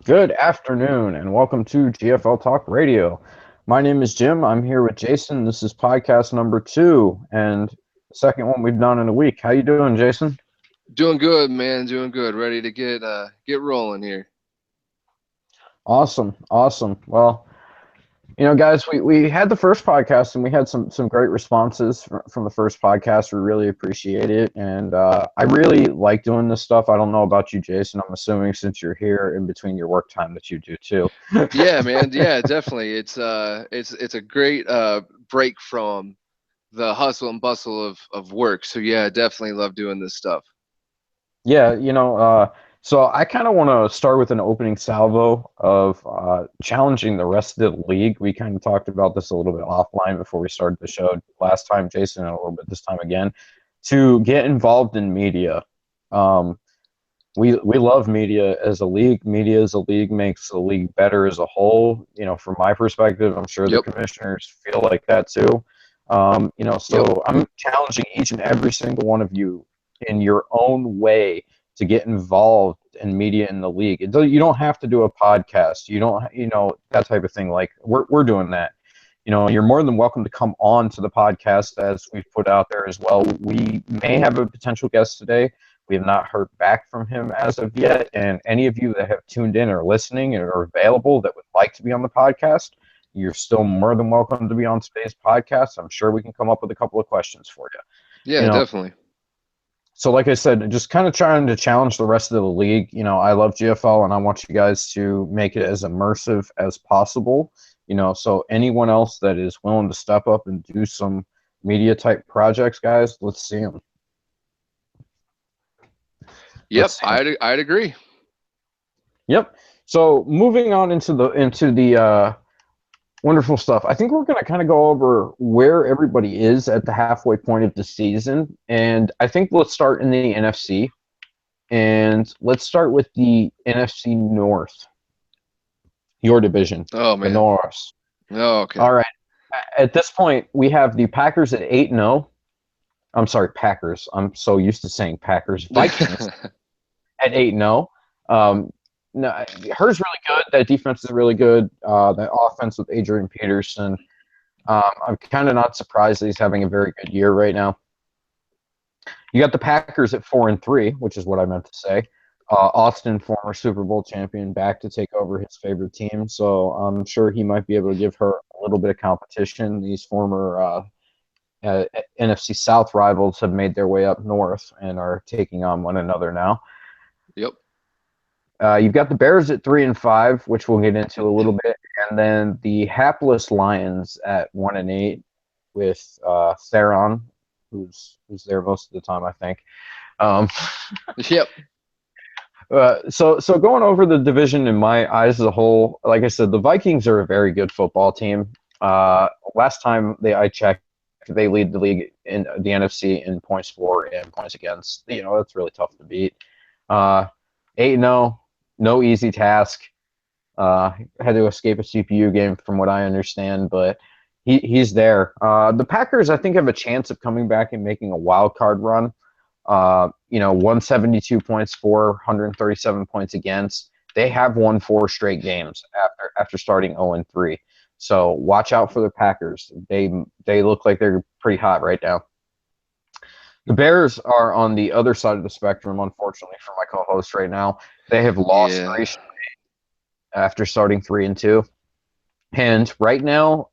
Good afternoon, and welcome to GFL Talk Radio. My name is Jim. I'm here with Jason. This is podcast number 2, and the second one we've done in a week. How you doing, Jason? Doing good, man. Doing good. Ready to get rolling here. Awesome, awesome. Well, guys, we had the first podcast, and we had some great responses from the first podcast. We really appreciate it, and I really like doing this stuff. I don't know about you, Jason. I'm assuming since you're here in between your work time that you do too. Yeah, man. Yeah, definitely. It's a great break from the hustle and bustle of work. So yeah, definitely love doing this stuff. Yeah, so I kind of want to start with an opening salvo of challenging the rest of the league. We kind of talked about this a little bit offline before we started the show last time, Jason, and a little bit this time again, to get involved in media. Um, we love media as a league. Media as a league makes the league better as a whole. From my perspective, I'm sure the Yep. commissioners feel like that too. Yep. So I'm challenging each and every single one of you in your own way to get involved in media in the league. You don't have to do a podcast. You don't, that type of thing. Like we're doing that. You're more than welcome to come on to the podcast as we've put out there as well. We may have a potential guest today. We have not heard back from him as of yet. And any of you that have tuned in or listening or are available that would like to be on the podcast, you're still more than welcome to be on today's podcast. I'm sure we can come up with a couple of questions for you. Yeah, You know, definitely. so like I said, just kind of trying to challenge the rest of the league. I love GFL and I want you guys to make it as immersive as possible. So anyone else that is willing to step up and do some media type projects, guys, let's see them. Yep. Let's see 'em. I'd agree. Yep. So moving on into the wonderful stuff. I think we're going to kind of go over where everybody is at the halfway point of the season, and I think let's start in the NFC. And let's start with the NFC North, your division, Oh the man. North. Oh, okay. All right. At this point, we have the Packers at 8-0. I'm sorry, Packers. I'm so used to saying Packers. Vikings at 8-0. No, her's really good. That defense is really good. The offense with Adrian Peterson. I'm kind of not surprised that he's having a very good year right now. You got the Packers at 4-3, which is what I meant to say. Austin, former Super Bowl champion, back to take over his favorite team, so I'm sure he might be able to give her a little bit of competition. These former NFC South rivals have made their way up north and are taking on one another now. Yep. You've got the Bears at 3-5, which we'll get into a little bit, and then the hapless Lions at 1-8 with Theron, who's there most of the time, I think. Um, Yep. so going over the division in my eyes as a whole, like I said, the Vikings are a very good football team. Last time I checked, they lead the league in the NFC in points for and points against. That's really tough to beat. 8-0, no easy task. Had to escape a CPU game from what I understand, but he's there. The Packers, I think, have a chance of coming back and making a wild card run. 172 points for, 137 points against. They have won 4 straight games after starting 0-3. So watch out for the Packers. They look like they're pretty hot right now. The Bears are on the other side of the spectrum, unfortunately, for my co-host right now. They have lost Yeah. 3 after starting 3-2. And right now,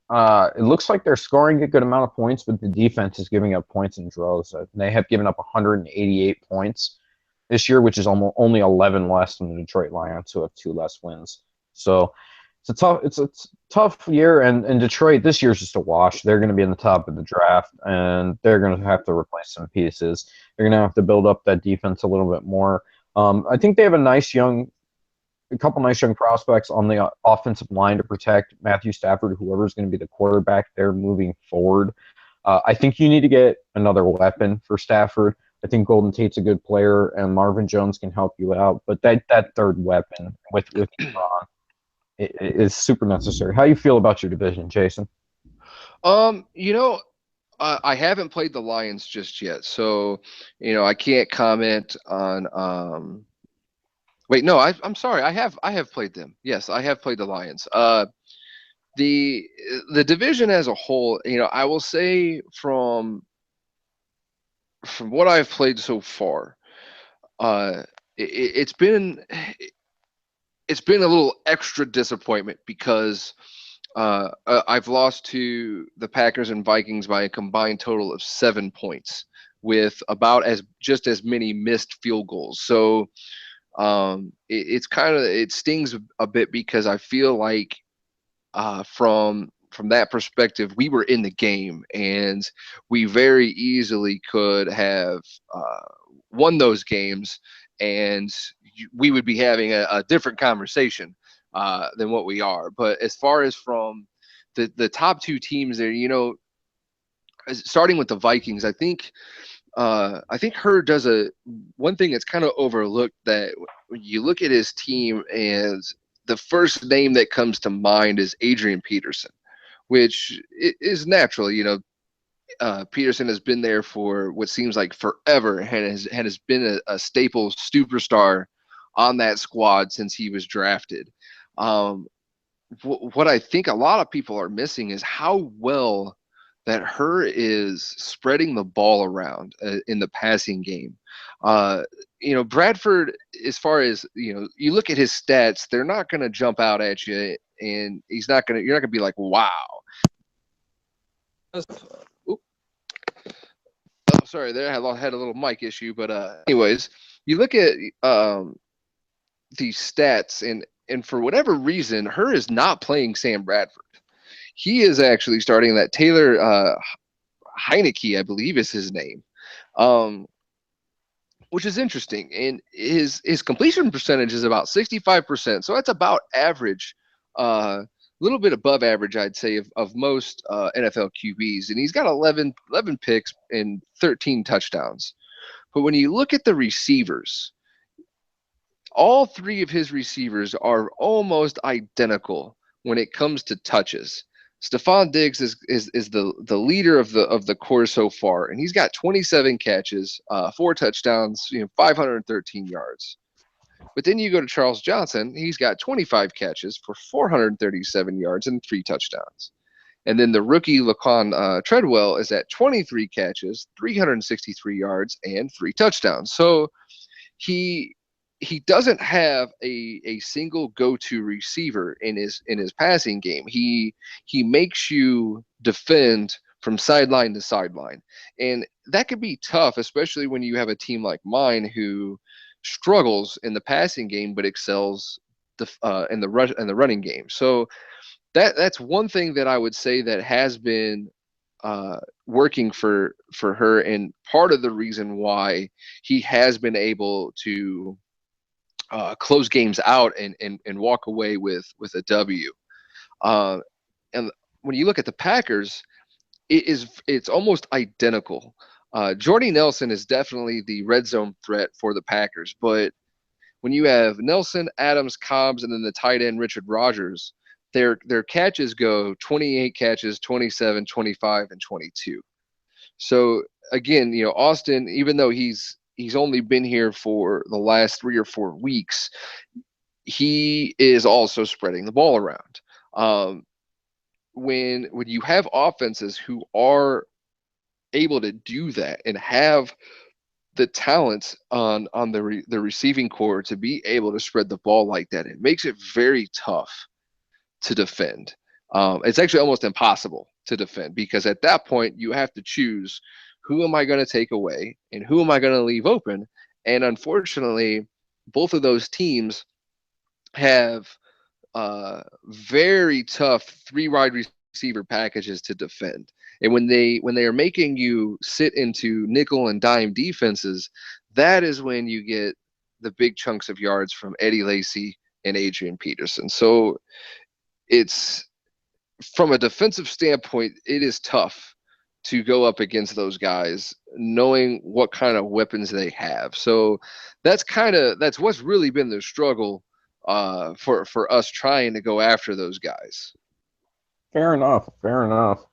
it looks like they're scoring a good amount of points, but the defense is giving up points in droves. They have given up 188 points this year, which is almost only 11 less than the Detroit Lions, who have 2 less wins. So it's a tough year, and Detroit this year is just a wash. They're going to be in the top of the draft, and they're going to have to replace some pieces. They're going to have to build up that defense a little bit more. I think they have a couple nice young prospects on the offensive line to protect Matthew Stafford, whoever's going to be the quarterback there moving forward. I think you need to get another weapon for Stafford. I think Golden Tate's a good player, and Marvin Jones can help you out. But that third weapon with Ebron is super necessary. How do you feel about your division, Jason? You know, I haven't played the Lions just yet, so I can't comment on Wait, no, I'm sorry. I have played them. Yes, I have played the Lions. The the division as a whole, I will say from what I've played so far, uh, it's been a little extra disappointment because I've lost to the Packers and Vikings by a combined total of 7 points, with about as just as many missed field goals. So it's kind of it stings a bit because I feel like from that perspective, we were in the game and we very easily could have uh, won those games, and we would be having a different conversation than what we are. But as far as from the top two teams there, starting with the Vikings, I think Her does a one thing that's kind of overlooked, that when you look at his team, and the first name that comes to mind is Adrian Peterson, which is natural. Peterson has been there for what seems like forever, and has been a staple superstar on that squad since he was drafted. Um, what I think a lot of people are missing is how well that Her is spreading the ball around in the passing game. Uh, Bradford, as far as you look at his stats, they're not going to jump out at you, and you're not going to be like, wow. Oop, oh, sorry, there I had a little mic issue, but anyways, you look at these stats, and for whatever reason, Her is not playing Sam Bradford. He is actually starting that Taylor Heineke, I believe is his name, um, which is interesting. And his completion percentage is about 65%, so that's about average, a little bit above average, I'd say, of most NFL QBs. And he's got 11 picks and 13 touchdowns. But when you look at the receivers, all three of his receivers are almost identical when it comes to touches. Stephon Diggs is the leader of the core so far, and he's got 27 catches, 4 touchdowns, 513 yards. But then you go to Charles Johnson, he's got 25 catches for 437 yards and 3 touchdowns. And then the rookie Laquan Treadwell is at 23 catches, 363 yards, and 3 touchdowns. So he he doesn't have a single go-to receiver in his passing game. He makes you defend from sideline to sideline, and that could be tough, especially when you have a team like mine who struggles in the passing game but excels in the running game. So that's one thing that I would say that has been working for Her, and part of the reason why he has been able to close games out and walk away with a W. Uh, and when you look at the Packers, it's almost identical. Jordy Nelson is definitely the red zone threat for the Packers, but when you have Nelson, Adams, Cobbs, and then the tight end Richard Rodgers, their catches go 28 catches, 27, 25, and 22. So again, Austin, even though he's only been here for the last 3 or 4 weeks, he is also spreading the ball around. Um, when you have offenses who are able to do that and have the talent on the receiving core to be able to spread the ball like that, it makes it very tough to defend. It's actually almost impossible to defend, because at that point you have to choose, who am I going to take away and who am I going to leave open? And unfortunately, both of those teams have very tough three wide receiver packages to defend. And when they are making you sit into nickel and dime defenses, that is when you get the big chunks of yards from Eddie Lacy and Adrian Peterson. So it's from a defensive standpoint, it is tough to go up against those guys, knowing what kind of weapons they have. So that's what's really been the struggle for us trying to go after those guys. Fair enough. Fair enough.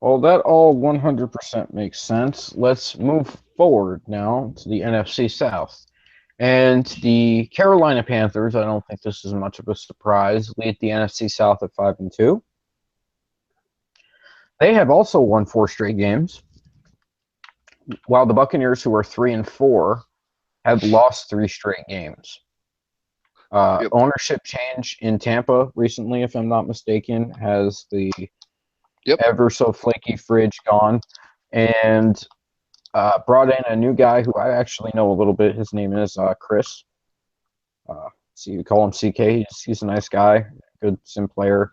Well, that all 100% makes sense. Let's move forward now to the NFC South. And the Carolina Panthers, I don't think this is much of a surprise, lead the NFC South at 5-2. They have also won 4 straight games, while the Buccaneers, who are 3-4, have lost 3 straight games. Yep. Ownership change in Tampa recently, if I'm not mistaken, has the Yep. ever so flaky fridge gone, and brought in a new guy who I actually know a little bit. His name is Chris. So you call him CK. He's a nice guy, good sim player.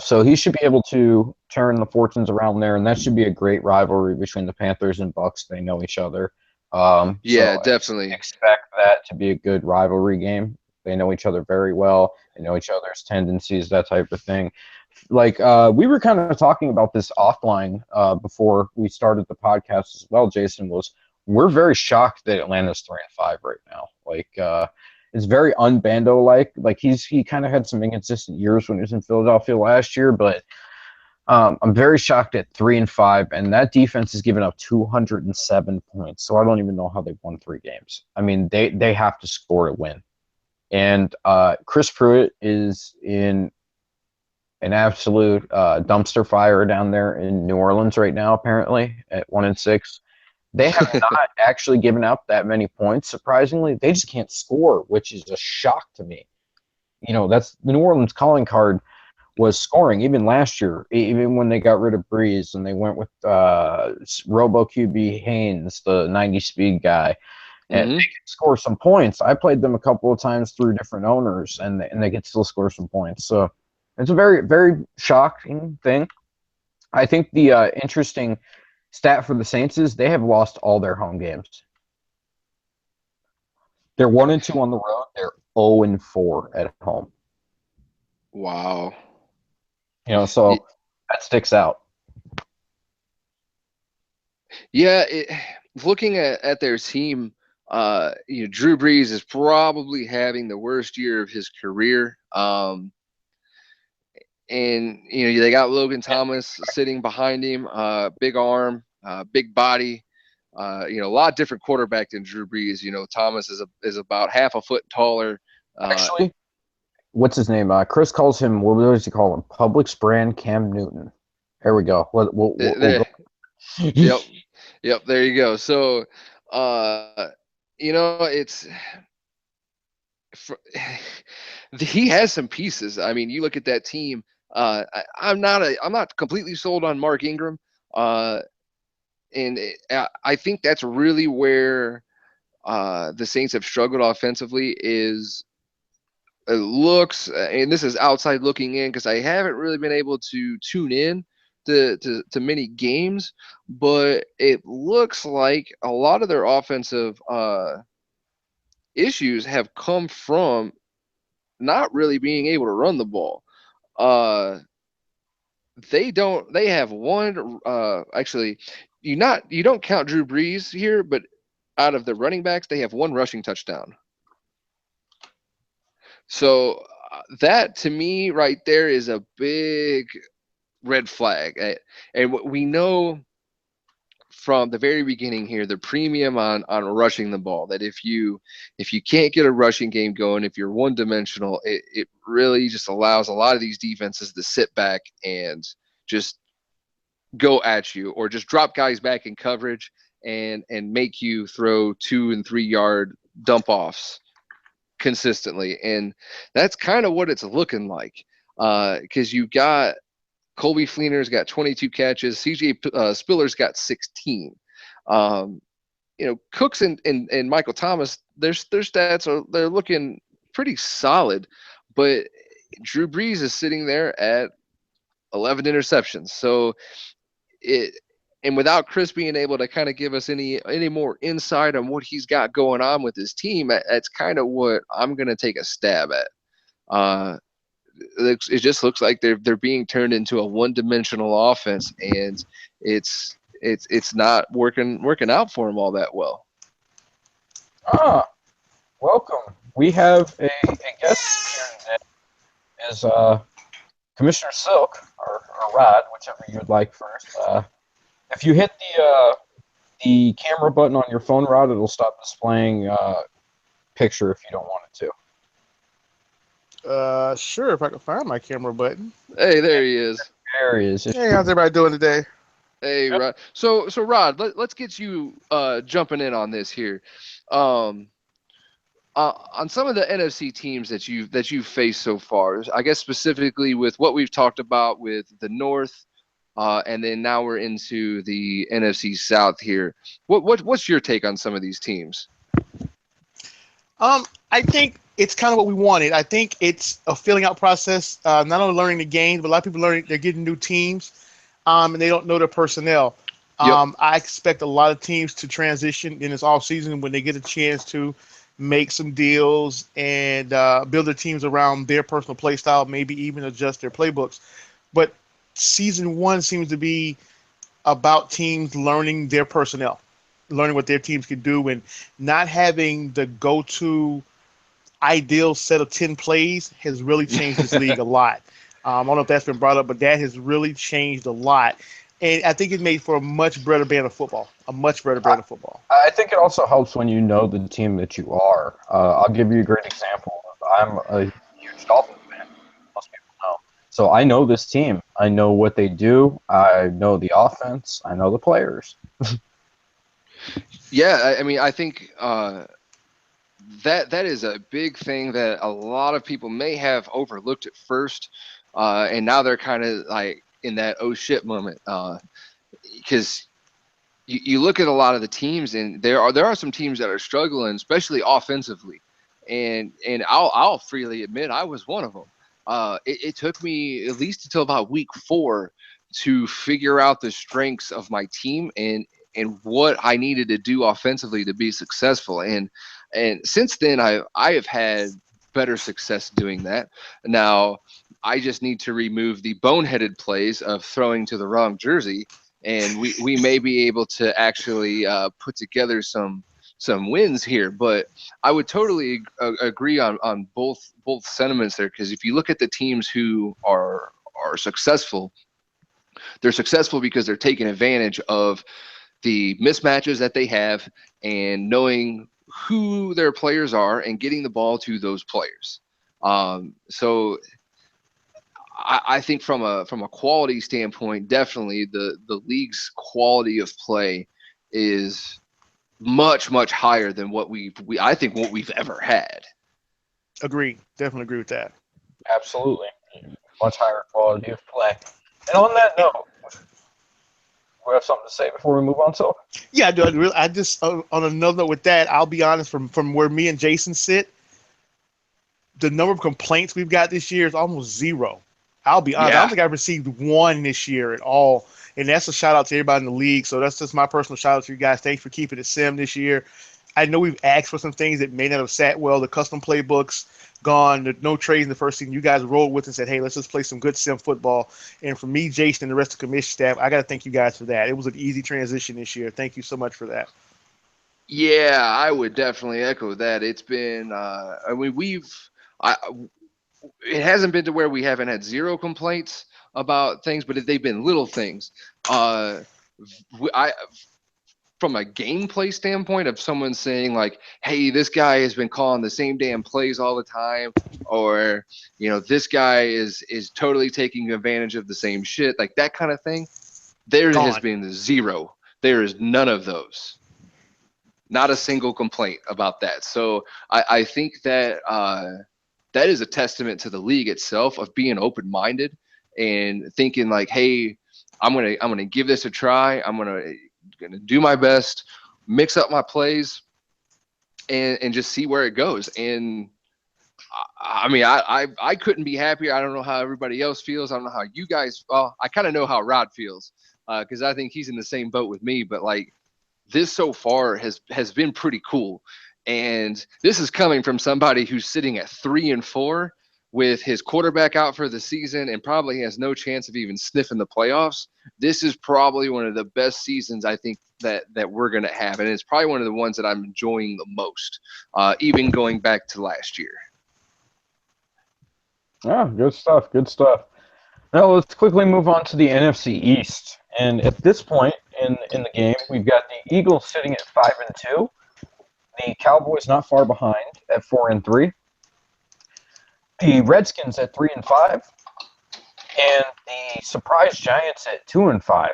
So he should be able to turn the fortunes around there, and that should be a great rivalry between the Panthers and Bucks. They know each other, Yeah, so definitely. expect that to be a good rivalry game. They know each other very well. They know each other's tendencies, that type of thing. Like we were kind of talking about this offline before we started the podcast as well. Jason, was we're very shocked that Atlanta's 3-5 right now. Like it's very unbando like. Like he kind of had some inconsistent years when he was in Philadelphia last year, but I'm very shocked at 3-5, and that defense has given up 207 points. So I don't even know how they won 3 games. I mean, they have to score to win. And Chris Pruitt is in an absolute dumpster fire down there in New Orleans right now. Apparently, at 1-6, they have not actually given up that many points. Surprisingly, they just can't score, which is a shock to me. That's the New Orleans calling card was scoring even last year, even when they got rid of Breeze and they went with Robo QB Haynes, the 90 speed guy, and Mm-hmm. they could score some points. I played them a couple of times through different owners, and they could still score some points. So it's a very, very shocking thing. I think the interesting stat for the Saints is they have lost all their home games. They're 1-2 on the road. They're 0-4 at home. Wow. So that sticks out. Yeah, looking at their team, Drew Brees is probably having the worst year of his career. And they got Logan Thomas sitting behind him, big arm, big body. A lot of different quarterback than Drew Brees. Thomas is about half a foot taller. Actually, what's his name? Chris calls him. What does he call him? Publix brand Cam Newton. There we go. We'll go. There, yep, yep. There you go. So, it's for, he has some pieces. I mean, you look at that team. I'm not completely sold on Mark Ingram, and I think that's really where the Saints have struggled offensively. Is it looks, and this is outside looking in because I haven't really been able to tune in to many games, but it looks like a lot of their offensive issues have come from not really being able to run the ball. Uh, they have one actually you don't count Drew Brees here, but out of the running backs, they have one rushing touchdown. So that to me right there is a big red flag. And what we know from the very beginning here, the premium on rushing the ball, that if you can't get a rushing game going, if you're one dimensional, it really just allows a lot of these defenses to sit back and just go at you, or just drop guys back in coverage and make you throw 2 and 3 yard dump offs consistently. And that's kind of what it's looking like, because you got Colby Fleener's got 22 catches. CJ Spiller's got 16. Cooks and Michael Thomas, their stats they're looking pretty solid, but Drew Brees is sitting there at 11 interceptions. So it and without Chris being able to kind of give us any more insight on what he's got going on with his team, that's kind of what I'm going to take a stab at. Uh, it just looks like they're being turned into a one-dimensional offense, and it's not working out for them all that well. Welcome. We have a guest here today. Is Commissioner Silk or Rod, whichever you'd like first. If you hit the camera button on your phone, Rod, it'll stop displaying picture if you don't want it to. Sure, if I can find my camera button. Hey, there he is. There he is. Hey, how's everybody doing today? Hey, Rod. So Rod, let's get you jumping in on this here. Um, on some of the NFC teams that you've faced so far, I guess specifically with what we've talked about with the North, and then now we're into the NFC South here. What's your take on some of these teams? I think it's kind of what we wanted. I think it's a filling out process. Not only learning the game, but a lot of people learning. They're getting new teams, and they don't know their personnel. Yep. I expect a lot of teams to transition in this off season when they get a chance to make some deals and build their teams around their personal play style, maybe even adjust their playbooks. But season one seems to be about teams learning their personnel, learning what their teams can do, and not having the go-to ideal set of 10 plays has really changed this league a lot. I don't know if that's been brought up, but that has really changed a lot. And I think it made for a much better brand of football, a much better brand of football. I think it also helps when you know the team that you are. I'll give you a great example. I'm a huge Dolphins fan. Most people know. So I know this team. I know what they do. I know the offense. I know the players. Yeah, I mean, I think that is a big thing that a lot of people may have overlooked at first, and now they're kind of like in that oh shit moment, because you look at a lot of the teams, and there are some teams that are struggling, especially offensively, and I'll freely admit I was one of them. It took me at least until about week 4 to figure out the strengths of my team and what I needed to do offensively to be successful. And since then, I have had better success doing that. Now, I just need to remove the boneheaded plays of throwing to the wrong jersey, and we may be able to actually put together some wins here. But I would totally agree on both sentiments there, because if you look at the teams who are successful, they're successful because they're taking advantage of the mismatches that they have and knowing who their players are and getting the ball to those players. So I think from a quality standpoint, definitely the league's quality of play is much higher than what I think what we've ever had. Agree. Definitely agree with that. Absolutely. Much higher quality of play. And on that note, we have something to say before we move on, so? Yeah, I do. I just on another note with that, I'll be honest. From where me and Jason sit, the number of complaints we've got this year is almost zero. I'll be honest. I don't Yeah. think I've received one this year at all. And that's a shout out to everybody in the league. So that's just my personal shout out to you guys. Thanks for keeping it sim this year. I know we've asked for some things that may not have sat well. The custom playbooks gone. The no trades in the first season. You guys rolled with and said, hey, let's just play some good sim football. And for me, Jason, and the rest of the commission staff, I got to thank you guys for that. It was an easy transition this year. Thank you so much for that. Yeah, I would definitely echo that. It's been, I mean, I, it hasn't been to where we haven't had zero complaints about things, but they've been little things. Uh, I, from a gameplay standpoint of someone saying like, "Hey, this guy has been calling the same damn plays all the time," or this guy is totally taking advantage of the same shit, like that kind of thing. There has Gone. been zero. There is none of those. Not a single complaint about that. So I think that that is a testament to the league itself of being open minded and thinking like, hey, I'm gonna give this a try. I'm gonna do my best, mix up my plays, and just see where it goes. And I mean, I couldn't be happier. I don't know how everybody else feels. I don't know how you guys. Well, I kind of know how Rod feels because I think he's in the same boat with me. But like this so far has been pretty cool, and this is coming from somebody who's sitting at 3-4 with his quarterback out for the season and probably has no chance of even sniffing the playoffs. This is probably one of the best seasons I think that we're going to have, and it's probably one of the ones that I'm enjoying the most, even going back to last year. Yeah, good stuff. Good stuff. Now let's quickly move on to the NFC East. And at this point in the game, we've got the Eagles sitting at 5-2, The Cowboys not far behind at 4-3. The Redskins at 3-5, and the surprise Giants at 2-5.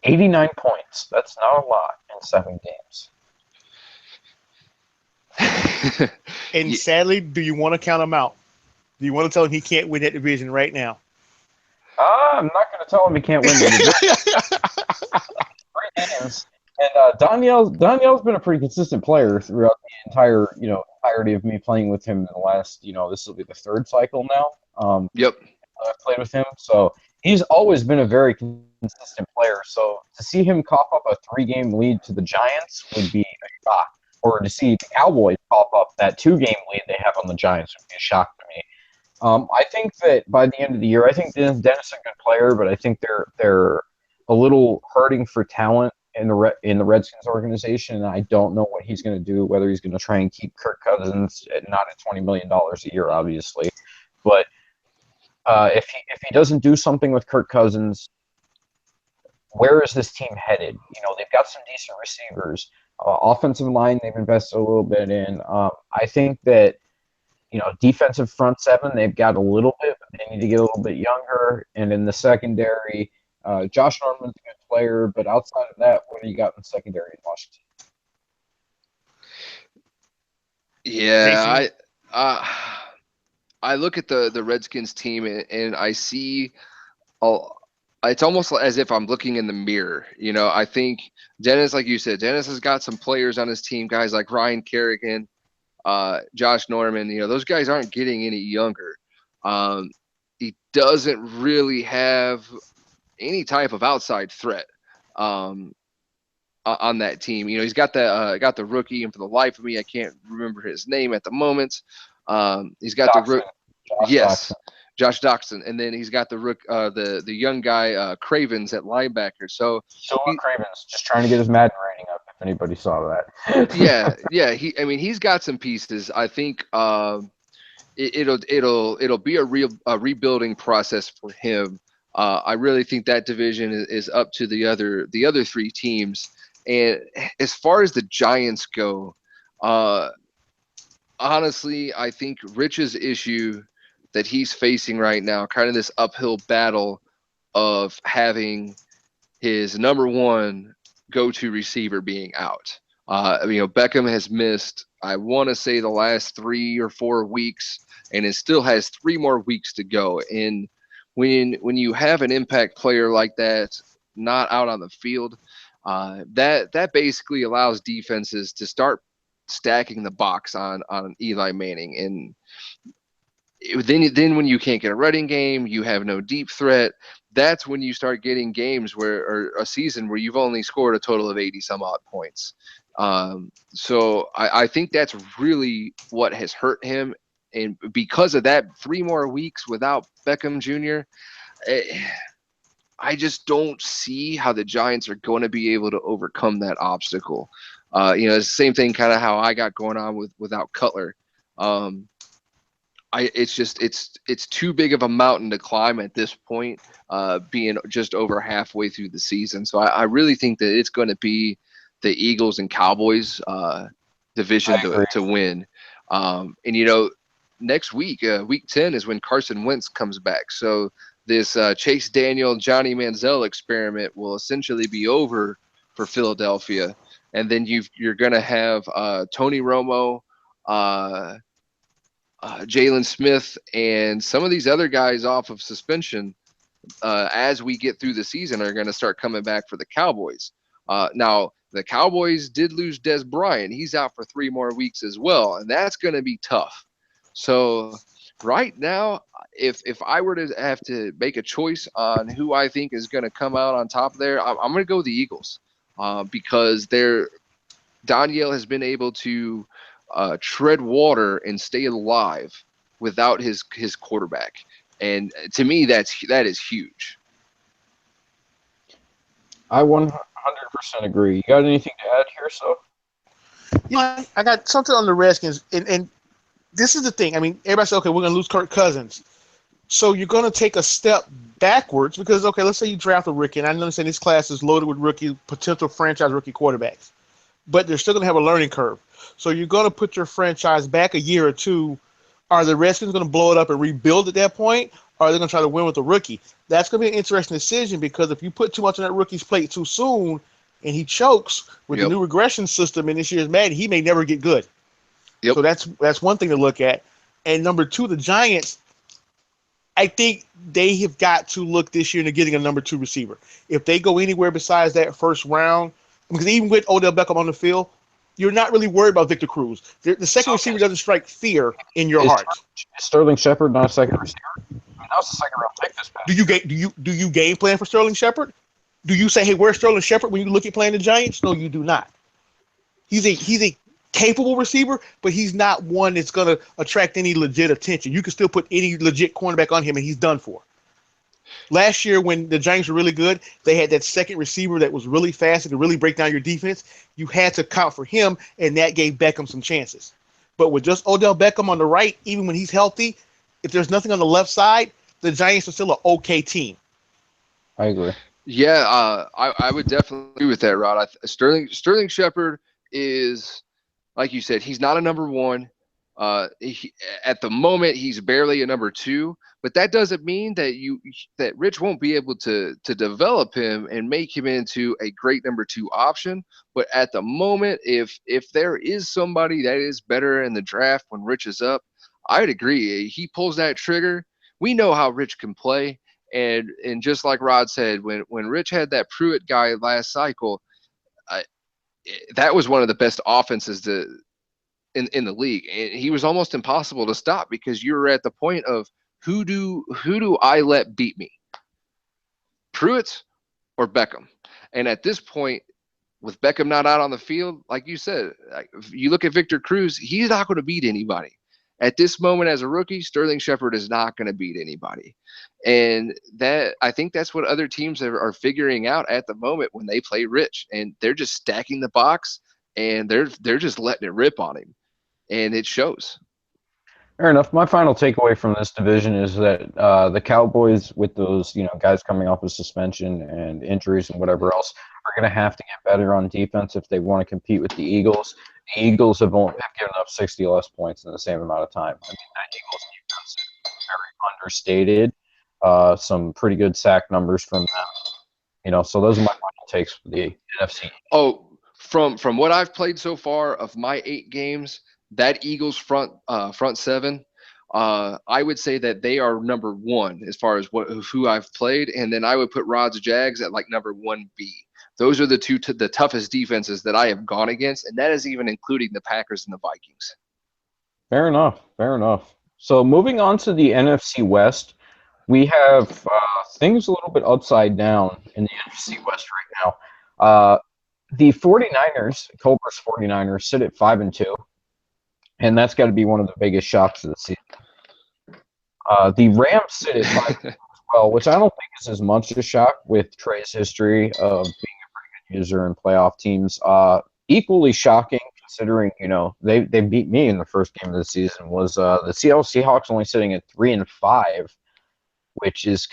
89 points. That's not a lot in 7 games. And sadly, do you want to count him out? Do you want to tell him he can't win that division right now? I'm not going to tell him he can't win the division. 3 games. And Danielle's been a pretty consistent player throughout the entirety of me playing with him in the last, this will be the 3rd cycle now. Yep. I've played with him, so he's always been a very consistent player. So to see him cough up a 3-game lead to the Giants would be a shock, or to see the Cowboys cough up that 2-game lead they have on the Giants would be a shock to me. I think that by the end of the year, I think Dennis is a good player, but I think they're a little hurting for talent in the Redskins organization, and I don't know what he's going to do. Whether he's going to try and keep Kirk Cousins not at $20 million a year, obviously, but if he doesn't do something with Kirk Cousins, where is this team headed? They've got some decent receivers, offensive line they've invested a little bit in. I think that. Defensive front 7, they've got a little bit, but they need to get a little bit younger. And in the secondary, Josh Norman's a good player, but outside of that, what do you got in the secondary in Washington? Yeah, I look at the Redskins team and I see it's almost as if I'm looking in the mirror. I think Dennis, like you said, Dennis has got some players on his team, guys like Ryan Kerrigan, Josh Norman, those guys aren't getting any younger. He doesn't really have any type of outside threat on that team. He's got the rookie, and for the life of me, I can't remember his name at the moment. He's got Doxson. the rookie. Yes, Josh Doxson, and then he's got the young guy Cravens at linebacker. So Cravens just trying to get his Madden rating up. If anybody saw that. yeah. He's got some pieces. I think it'll be a rebuilding process for him. I really think that division is up to the other 3 teams. And as far as the Giants go, honestly, I think Rich's issue that he's facing right now, kind of this uphill battle of having his number 1 go-to receiver being out. Beckham has missed, I want to say, the last 3 or 4 weeks, and it still has 3 more weeks to go. And when you have an impact player like that not out on the field, that basically allows defenses to start stacking the box on Eli Manning. And then when you can't get a running game, you have no deep threat. That's when you start getting games or a season where you've only scored a total of 80 some odd points. So I think that's really what has hurt him. And because of that, 3 more weeks without Beckham Jr., I just don't see how the Giants are going to be able to overcome that obstacle. It's the same thing kind of how I got going on without Cutler. It's too big of a mountain to climb at this point, being just over halfway through the season. So I really think that it's going to be the Eagles and Cowboys division to win. And next week, week 10 is when Carson Wentz comes back. So this Chase Daniel, Johnny Manziel experiment will essentially be over for Philadelphia. And then you're going to have Tony Romo, Jalen Smith, and some of these other guys off of suspension as we get through the season are going to start coming back for the Cowboys. Now, the Cowboys did lose Des Bryant. He's out for 3 more weeks as well, and that's going to be tough. So right now, if I were to have to make a choice on who I think is going to come out on top there, I'm going to go the Eagles because Danielle has been able to tread water and stay alive without his quarterback, and to me that is huge. I 100% agree. You got anything to add here, so? Yeah, I got something on the Redskins, and this is the thing. I mean, everybody said, okay, we're going to lose Kirk Cousins. So you're going to take a step backwards because, okay, let's say you draft a rookie, and I understand this class is loaded with potential franchise rookie quarterbacks. but they're still going to have a learning curve. So you're going to put your franchise back a year or two. Are the Redskins going to blow it up and rebuild at that point? Or are they going to try to win with a rookie? That's going to be an interesting decision because if you put too much on that rookie's plate too soon and he chokes with the Yep. new regression system in this year's Madden, he may never get good. Yep. So that's one thing to look at. And number two, the Giants, I think they have got to look this year into getting a number 2 receiver. If they go anywhere besides that first round, because even with Odell Beckham on the field, you're not really worried about Victor Cruz. The second receiver doesn't strike fear in your Is heart. Sterling Shepard not a second receiver? I mean, that was a second round pick this past Do you game plan for Sterling Shepard? Do you say, hey, where's Sterling Shepard when you look at playing the Giants? No, you do not. He's a capable receiver, but he's not one that's going to attract any legit attention. You can still put any legit cornerback on him, and he's done for. Last year, when the Giants were really good, they had that second receiver that was really fast and could really break down your defense. You had to account for him, and that gave Beckham some chances. But with just Odell Beckham on the right, even when he's healthy, if there's nothing on the left side, the Giants are still an okay team. I agree. Yeah, I would definitely agree with that, Rod. Sterling Shepard is, like you said, he's not a number 1. At the moment, he's barely a number 2. But that doesn't mean that Rich won't be able to develop him and make him into a great number 2 option. But at the moment, if there is somebody that is better in the draft when Rich is up, I'd agree. He pulls that trigger. We know how Rich can play. And just like Rod said, when Rich had that Pruitt guy last cycle, that was one of the best offenses in the league. And he was almost impossible to stop because you were at the point of who do I let beat me? Pruitt or Beckham? And at this point, with Beckham not out on the field, like you said, if you look at Victor Cruz, he's not going to beat anybody. At this moment as a rookie, Sterling Shepard is not going to beat anybody. And that I think that's what other teams are figuring out at the moment when they play Rich. And they're just stacking the box and they're just letting it rip on him. And it shows. Fair enough. My final takeaway from this division is that the Cowboys, with those guys coming off of suspension and injuries and whatever else, are going to have to get better on defense if they want to compete with the Eagles. The Eagles have given up 60 less points in the same amount of time. I mean, that Eagles defense is very understated. Some pretty good sack numbers from them. So those are my final takes for the NFC. Oh, from what I've played so far of my 8 games, that Eagles front 7, I would say that they are number 1 as far as who I've played, and then I would put Rod's Jags at like number 1B. Those are the the toughest defenses that I have gone against, and that is even including the Packers and the Vikings. Fair enough. Fair enough. So moving on to the NFC West, we have things a little bit upside down in the NFC West right now. The 49ers, Colbert's 49ers, sit at 5-2. And that's got to be one of the biggest shocks of the season. The Rams sit at 5 as well, which I don't think is as much a shock with Trey's history of being a pretty good user in playoff teams. Equally shocking, considering they beat me in the first game of the season, was the Seattle Seahawks only sitting at 3-5, which is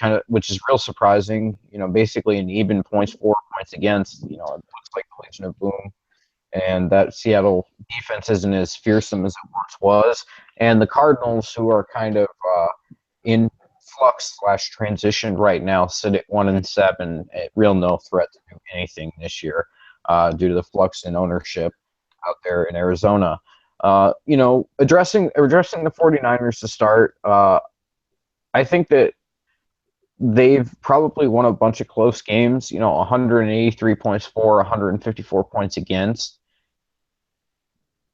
real surprising. Basically an even points for, points against. It looks like the Legion of Boom. And that Seattle defense isn't as fearsome as it once was. And the Cardinals, who are kind of in flux/transition right now, sit at 1-7, real no threat to do anything this year due to the flux in ownership out there in Arizona. Addressing the 49ers to start, I think that they've probably won a bunch of close games, 183 points for, 154 points against.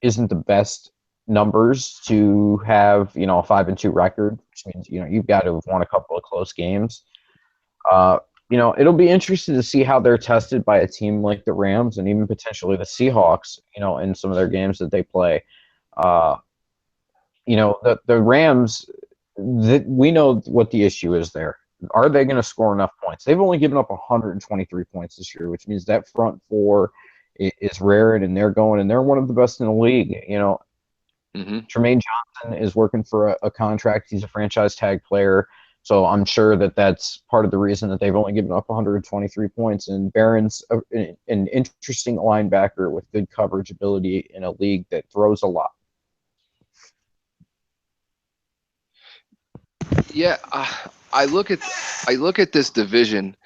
Isn't the best numbers to have, a 5-2 record, which means, you've got to have won a couple of close games. It'll be interesting to see how they're tested by a team like the Rams and even potentially the Seahawks, in some of their games that they play. The Rams, we know what the issue is there. Are they going to score enough points? They've only given up 123 points this year, which means that front four is rare, and they're one of the best in the league. Mm-hmm. Tremaine Johnson is working for a contract. He's a franchise tag player. So I'm sure that that's part of the reason that they've only given up 123 points. And Barron's an interesting linebacker with good coverage ability in a league that throws a lot. Yeah, I look at this division,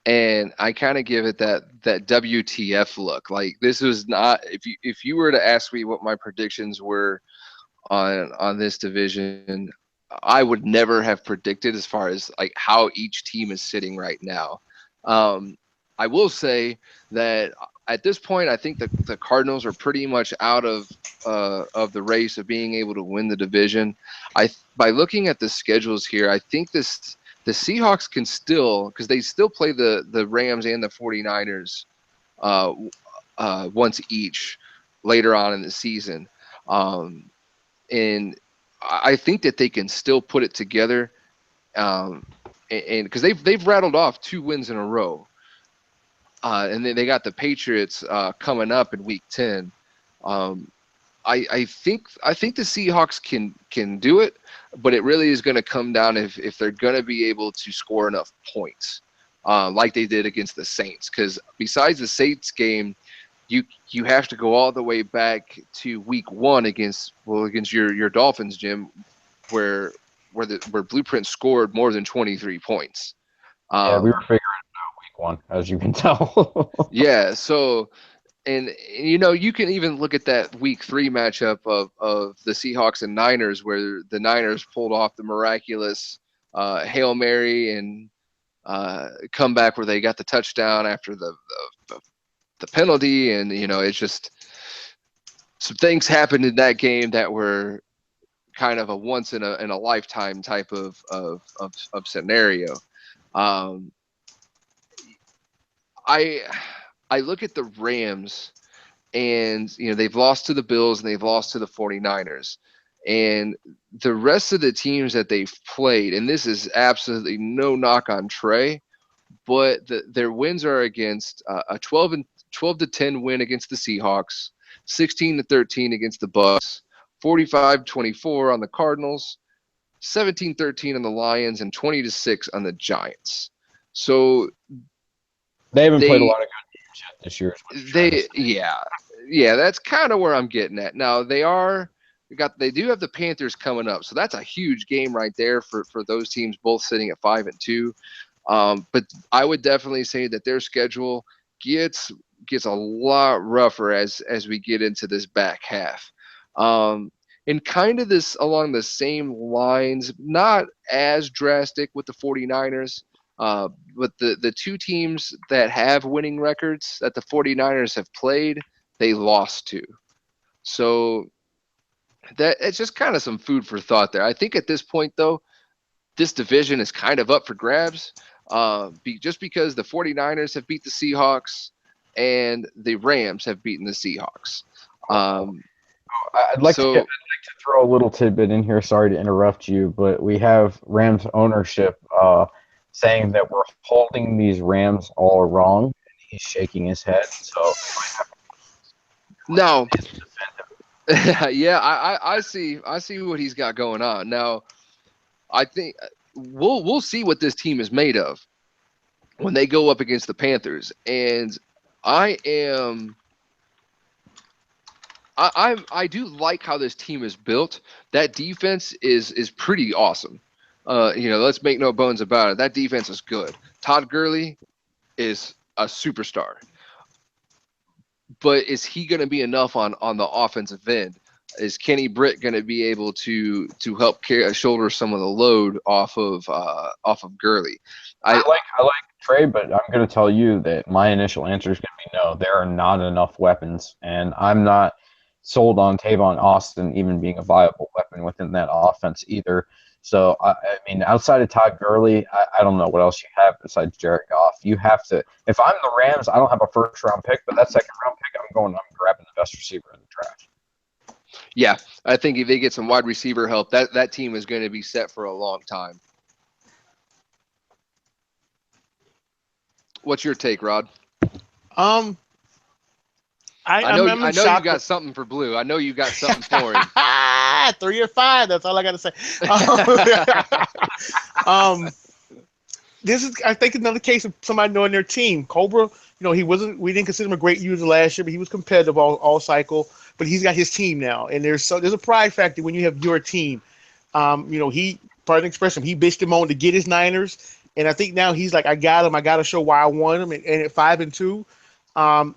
and I kind of give it that WTF look. Like, this was not, if you were to ask me what my predictions were on this division, I would never have predicted as far as like how each team is sitting right now. I will say that at this point, I think the Cardinals are pretty much out of the race of being able to win the division. By looking at the schedules here, I think the Seahawks can still, because they still play the Rams and the 49ers once each later on in the season. And I think that they can still put it together, and because they've rattled off 2 wins in a row, and then they got the Patriots coming up in Week 10. I think the Seahawks can do it, but it really is going to come down if they're going to be able to score enough points, like they did against the Saints. Because besides the Saints game, you have to go all the way back to Week 1 against your Dolphins, Jim, where Blueprint scored more than 23 points. Yeah, we were figuring it out week 1, as you can tell. Yeah, so and you can even look at that Week 3 matchup of the Seahawks and Niners, where the Niners pulled off the miraculous Hail Mary and comeback where they got the touchdown after the penalty, and it's just some things happened in that game that were kind of a once in a lifetime type of scenario. I look at the Rams, and they've lost to the Bills and they've lost to the 49ers, and the rest of the teams that they've played, and this is absolutely no knock on Trey, but their wins are against a 12 to 10 win against the Seahawks, 16 to 13 against the Bucks, 45-24 on the Cardinals, 17-13 on the Lions, and 20 to 6 on the Giants. So They haven't played a lot of good games yet this year. Yeah, that's kind of where I'm getting at. Now they do have the Panthers coming up, so that's a huge game right there for those teams, both sitting at 5-2. But I would definitely say that their schedule gets a lot rougher as we get into this back half. And kind of this along the same lines, not as drastic with the 49ers, but the 2 teams that have winning records that the 49ers have played, they lost to. So that it's just kind of some food for thought there. I think at this point, though, this division is kind of up for grabs, just because the 49ers have beat the Seahawks and the Rams have beaten the Seahawks. I'd like to throw a little tidbit in here. Sorry to interrupt you, but we have Rams ownership saying that we're holding these Rams all wrong, and he's shaking his head. So no, yeah, I see what he's got going on. Now, I think we'll see what this team is made of when they go up against the Panthers, and I do like how this team is built. That defense is pretty awesome. Let's make no bones about it. That defense is good. Todd Gurley is a superstar. But is he going to be enough on the offensive end? Is Kenny Britt going to be able to help shoulder some of the load off of Gurley? I like Trey, but I'm going to tell you that my initial answer is going to be no. There are not enough weapons, and I'm not sold on Tavon Austin even being a viable weapon within that offense either. So, I mean, outside of Todd Gurley, I don't know what else you have besides Jared Goff. You have to – if I'm the Rams, I don't have a first-round pick, but that second-round pick, I'm grabbing the best receiver in the draft. Yeah, I think if they get some wide receiver help, that team is going to be set for a long time. What's your take, Rod? I know you got something for Blue. I know you got something for him. 3 or 5. That's all I got to say. Um, this is, I think, another case of somebody knowing their team. Cobra, we didn't consider him a great user last year, but he was competitive all cycle. But he's got his team now, and there's a pride factor when you have your team. He, pardon the expression, he bitched him on to get his Niners, and I think now he's like, I got him. I got to show why I want him. And at 5-2,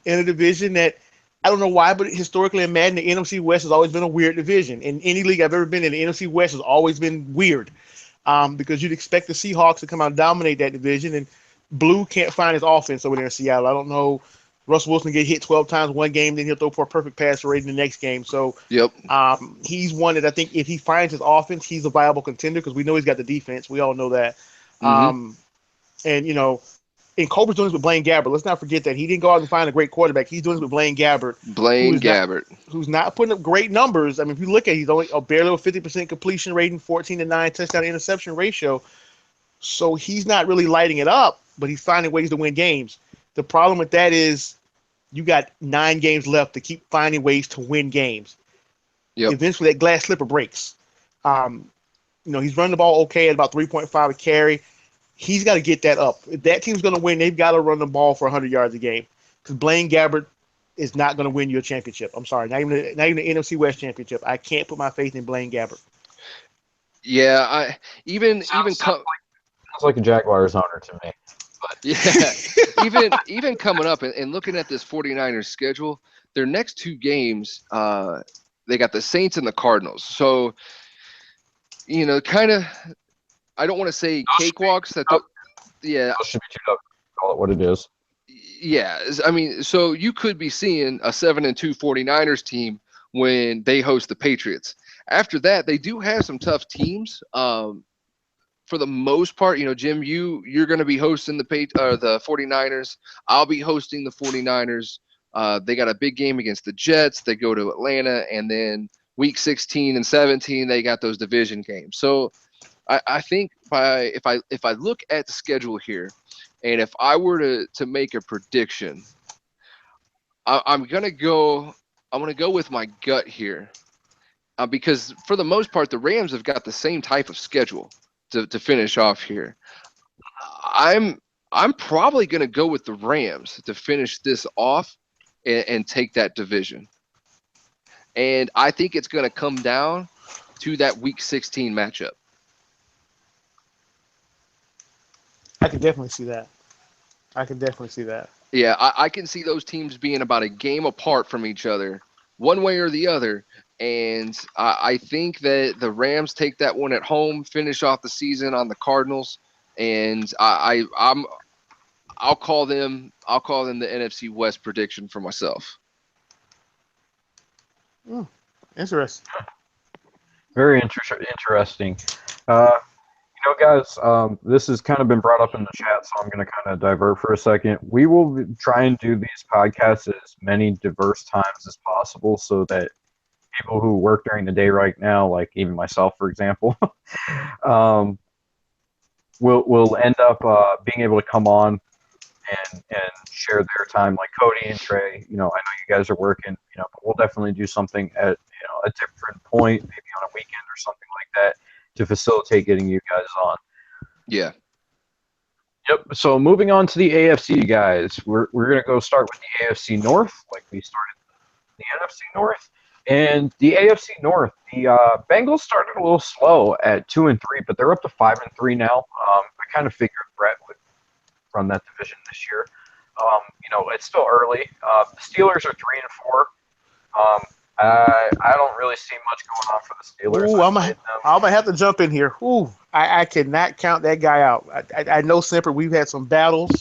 in a division that I don't know why, but historically in Madden, the NFC West has always been a weird division. In any league I've ever been in, the NFC West has always been weird. Because you'd expect the Seahawks to come out and dominate that division, and Blue can't find his offense over there in Seattle. I don't know. Russell Wilson get hit 12 times one game, then he'll throw for a perfect passer rate in the next game. So Yep. He's one that I think if he finds his offense, he's a viable contender because we know he's got the defense. We all know that. Mm-hmm. And Cobra's doing this with Blaine Gabbert. Let's not forget that he didn't go out and find a great quarterback. He's doing this with Blaine Gabbert. Who's not putting up great numbers. I mean, if you look at it, he's only barely a 50% completion rating, 14-9 touchdown interception ratio. So he's not really lighting it up, but he's finding ways to win games. The problem with that is you got 9 games left to keep finding ways to win games. Yep. Eventually, that glass slipper breaks. He's running the ball okay at about 3.5 a carry. He's got to get that up. If that team's going to win, they've got to run the ball for 100 yards a game. Because Blaine Gabbert is not going to win you a championship. I'm sorry, not even the NFC West championship. I can't put my faith in Blaine Gabbert. Yeah, Sounds like a Jaguars owner to me. But yeah, even coming up and looking at this 49ers schedule, their next 2 games, they got the Saints and the Cardinals. So, kind of, I don't want to say cakewalks. Yeah, should be too up. Call it what it is. Yeah, I mean, so you could be seeing a 7-2 49ers team when they host the Patriots. After that, they do have some tough teams. For the most part, Jim, you're going to be hosting the 49ers. I'll be hosting the 49ers. They got a big game against the Jets. They go to Atlanta, and then week 16 and 17, they got those division games. So I think if I look at the schedule here, and if I were to make a prediction, I'm gonna go with my gut here, because for the most part, the Rams have got the same type of schedule to finish off here. I'm probably gonna go with the Rams to finish this off and take that division, and I think it's gonna come down to that week 16 matchup. I can definitely see that. Yeah, I can see those teams being about a game apart from each other, one way or the other. And I think that the Rams take that one at home, finish off the season on the Cardinals, and I'll call them the NFC West prediction for myself. Interesting. Very interesting. Guys, this has kind of been brought up in the chat, so I'm going to kind of divert for a second. We will try and do these podcasts as many diverse times as possible so that people who work during the day right now, like even myself, for example, will end up being able to come on and share their time, like Cody and Trey. I know you guys are working, but we'll definitely do something at a different point, maybe on a weekend or something like that, to facilitate getting you guys on. Yeah. Yep. So moving on to the AFC, guys, we're gonna go start with the AFC North, like we started the NFC North, and the AFC North. The Bengals started a little slow at 2-3, but they're up to 5-3 now. I kind of figured Brett would run that division this year. It's still early. The Steelers are 3-4. I don't really see much going on for the Steelers. Ooh, I'm gonna have to jump in here. Ooh, I cannot count that guy out. I know Semper. We've had some battles.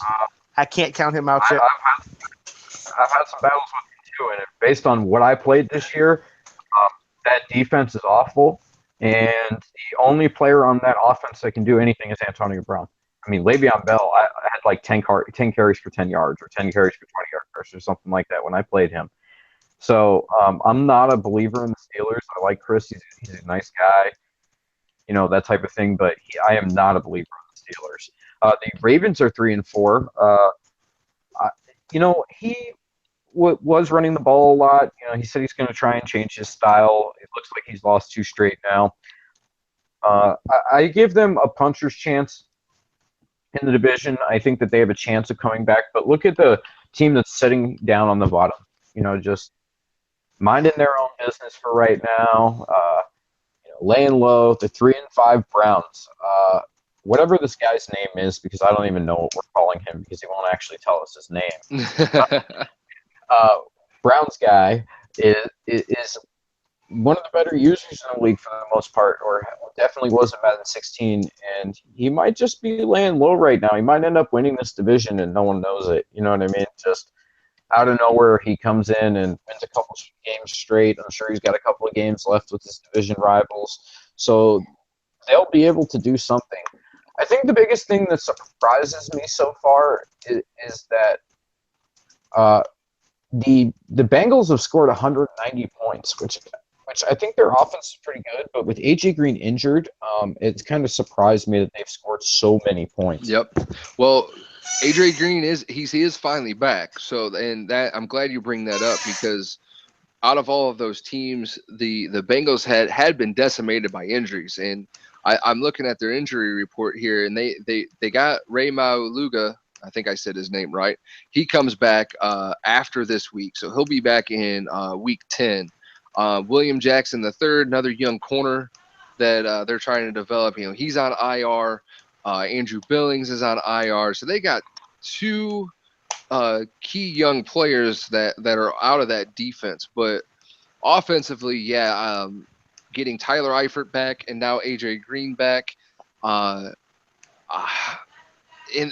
I can't count him out yet. I've had some battles with him too, and based on what I played this year, that defense is awful, and the only player on that offense that can do anything is Antonio Brown. I mean, Le'Veon Bell, I had like 10 carries for 10 yards or 10 carries for 20 yards or something like that when I played him. So I'm not a believer in the Steelers. I like Chris. He's a nice guy, that type of thing. But I am not a believer in the Steelers. The Ravens are 3-4. was running the ball a lot. He said he's going to try and change his style. It looks like he's lost 2 straight now. I give them a puncher's chance in the division. I think that they have a chance of coming back. But look at the team that's sitting down on the bottom. Just minding their own business for right now. Laying low. The 3-5 Browns. Whatever this guy's name is, because I don't even know what we're calling him because he won't actually tell us his name. Browns guy is one of the better users in the league for the most part, or definitely was in Madden 16, and he might just be laying low right now. He might end up winning this division and no one knows it. You know what I mean? Just out of nowhere, he comes in and wins a couple games straight. I'm sure he's got a couple of games left with his division rivals, so they'll be able to do something. I think the biggest thing that surprises me so far is that the Bengals have scored 190 points, which I think their offense is pretty good. But with AJ Green injured, it's kind of surprised me that they've scored so many points. Yep. Well, AJ Green he is finally back. So, and that I'm glad you bring that up because out of all of those teams, the Bengals had been decimated by injuries, and I'm looking at their injury report here, and they got Ray Mauluga. I think I said his name right. He comes back after this week, so he'll be back in week 10. William Jackson III, another young corner that they're trying to develop. He's on IR. Andrew Billings is on IR. So they got 2 key young players that are out of that defense. But offensively, getting Tyler Eifert back and now AJ Green back. And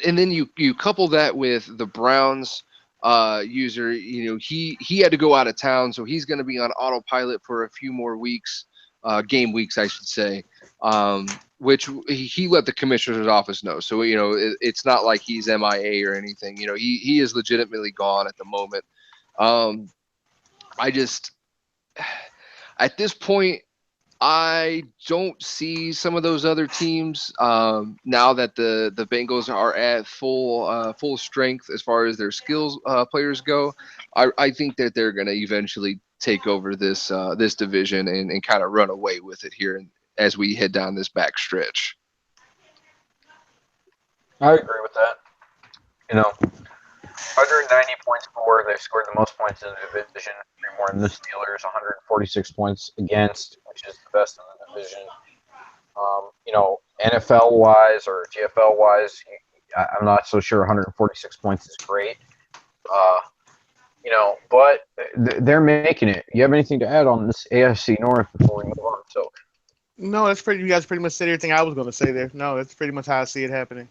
then you couple that with the Browns user. He had to go out of town, so he's going to be on autopilot for a few more weeks, game weeks, I should say. Which he let the commissioner's office know. So it's not like he's MIA or anything. He is legitimately gone at the moment. I just at this point, I don't see some of those other teams now that the Bengals are at full strength as far as their skills players go. I think that they're going to eventually take over this division and kind of run away with it here as we head down this back stretch. I agree with that. 190 points scored. They've scored the most points in the division, 3 more than the Steelers. 146 points against, which is the best in the division. NFL wise or GFL wise, I'm not so sure 146 points is great. But they're making it. You have anything to add on this AFC North before we move on? So, no, you guys pretty much said everything I was going to say there. No, that's pretty much how I see it happening.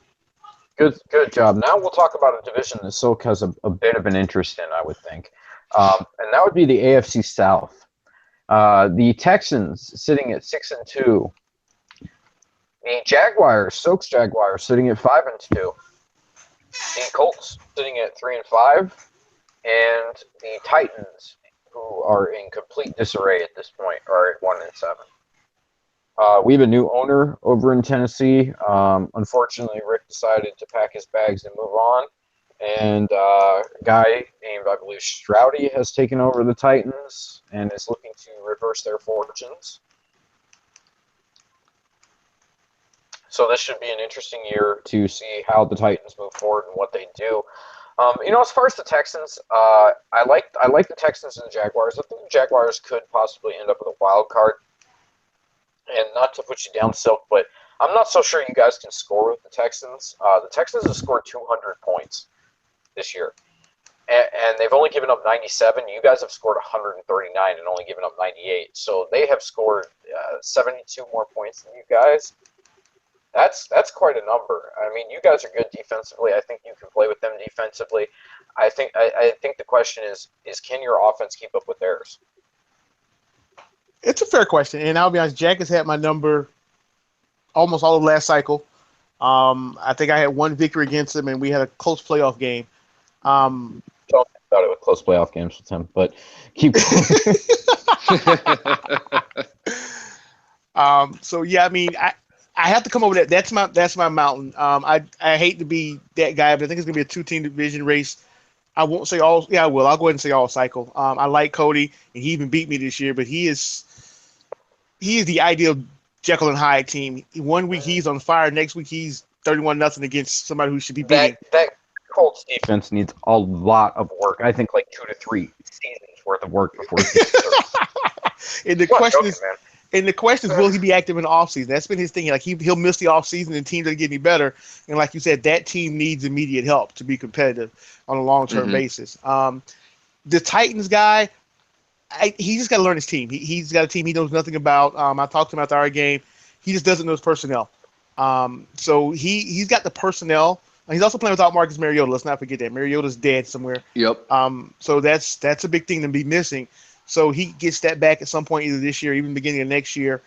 Good job. Now we'll talk about a division that Silk has a bit of an interest in, I would think. And that would be the AFC South. The Texans sitting at 6-2. The Jaguars, Silk's Jaguars, sitting at 5-2. The Colts sitting at 3-5. And the Titans, who are in complete disarray at this point, are at 1-7. We have a new owner over in Tennessee. Unfortunately, Rick decided to pack his bags and move on. And a guy named, I believe, Stroudy has taken over the Titans and is looking to reverse their fortunes. So this should be an interesting year to see how the Titans move forward and what they do. As far as the Texans, I like the Texans and the Jaguars. I think the Jaguars could possibly end up with a wild card. And not to put you down, Silk, but I'm not so sure you guys can score with the Texans. The Texans have scored 200 points this year, and they've only given up 97. You guys have scored 139 and only given up 98. So they have scored 72 more points than you guys. That's quite a number. I mean, you guys are good defensively. I think you can play with them defensively. I think the question is can your offense keep up with theirs? It's a fair question, and I'll be honest. Jack has had my number almost all of last cycle. I think I had one victory against him, and we had a close playoff game. Don't thought it was close playoff games with him, but keep going. So yeah, I mean, I have to come over that. That's my mountain. I hate to be that guy, but I think it's gonna be a 2-team division race. I won't say all. Yeah, I will. I'll go ahead and say all cycle. I like Cody, and he even beat me this year. But he is the ideal Jekyll and Hyde team. One week he's on fire, next week he's 31-0 against somebody who should be beating. That Colts defense needs a lot of work. I think like 2 to 3 seasons worth of work before he gets And the I'm not question joking, is, man. and the question is, will he be active in the offseason? That's been his thing. Like he'll miss the offseason and team doesn't get any better. And like you said, that team needs immediate help to be competitive on a long-term basis. The Titans guy, he just got to learn his team. He's got a team he knows nothing about. I talked to him after our game. He just doesn't know his personnel. So he's got the personnel. He's also playing without Marcus Mariota. Let's not forget that Mariota's dead somewhere. Yep. So that's a big thing to be missing. So he gets that back at some point either this year, or even beginning of next year.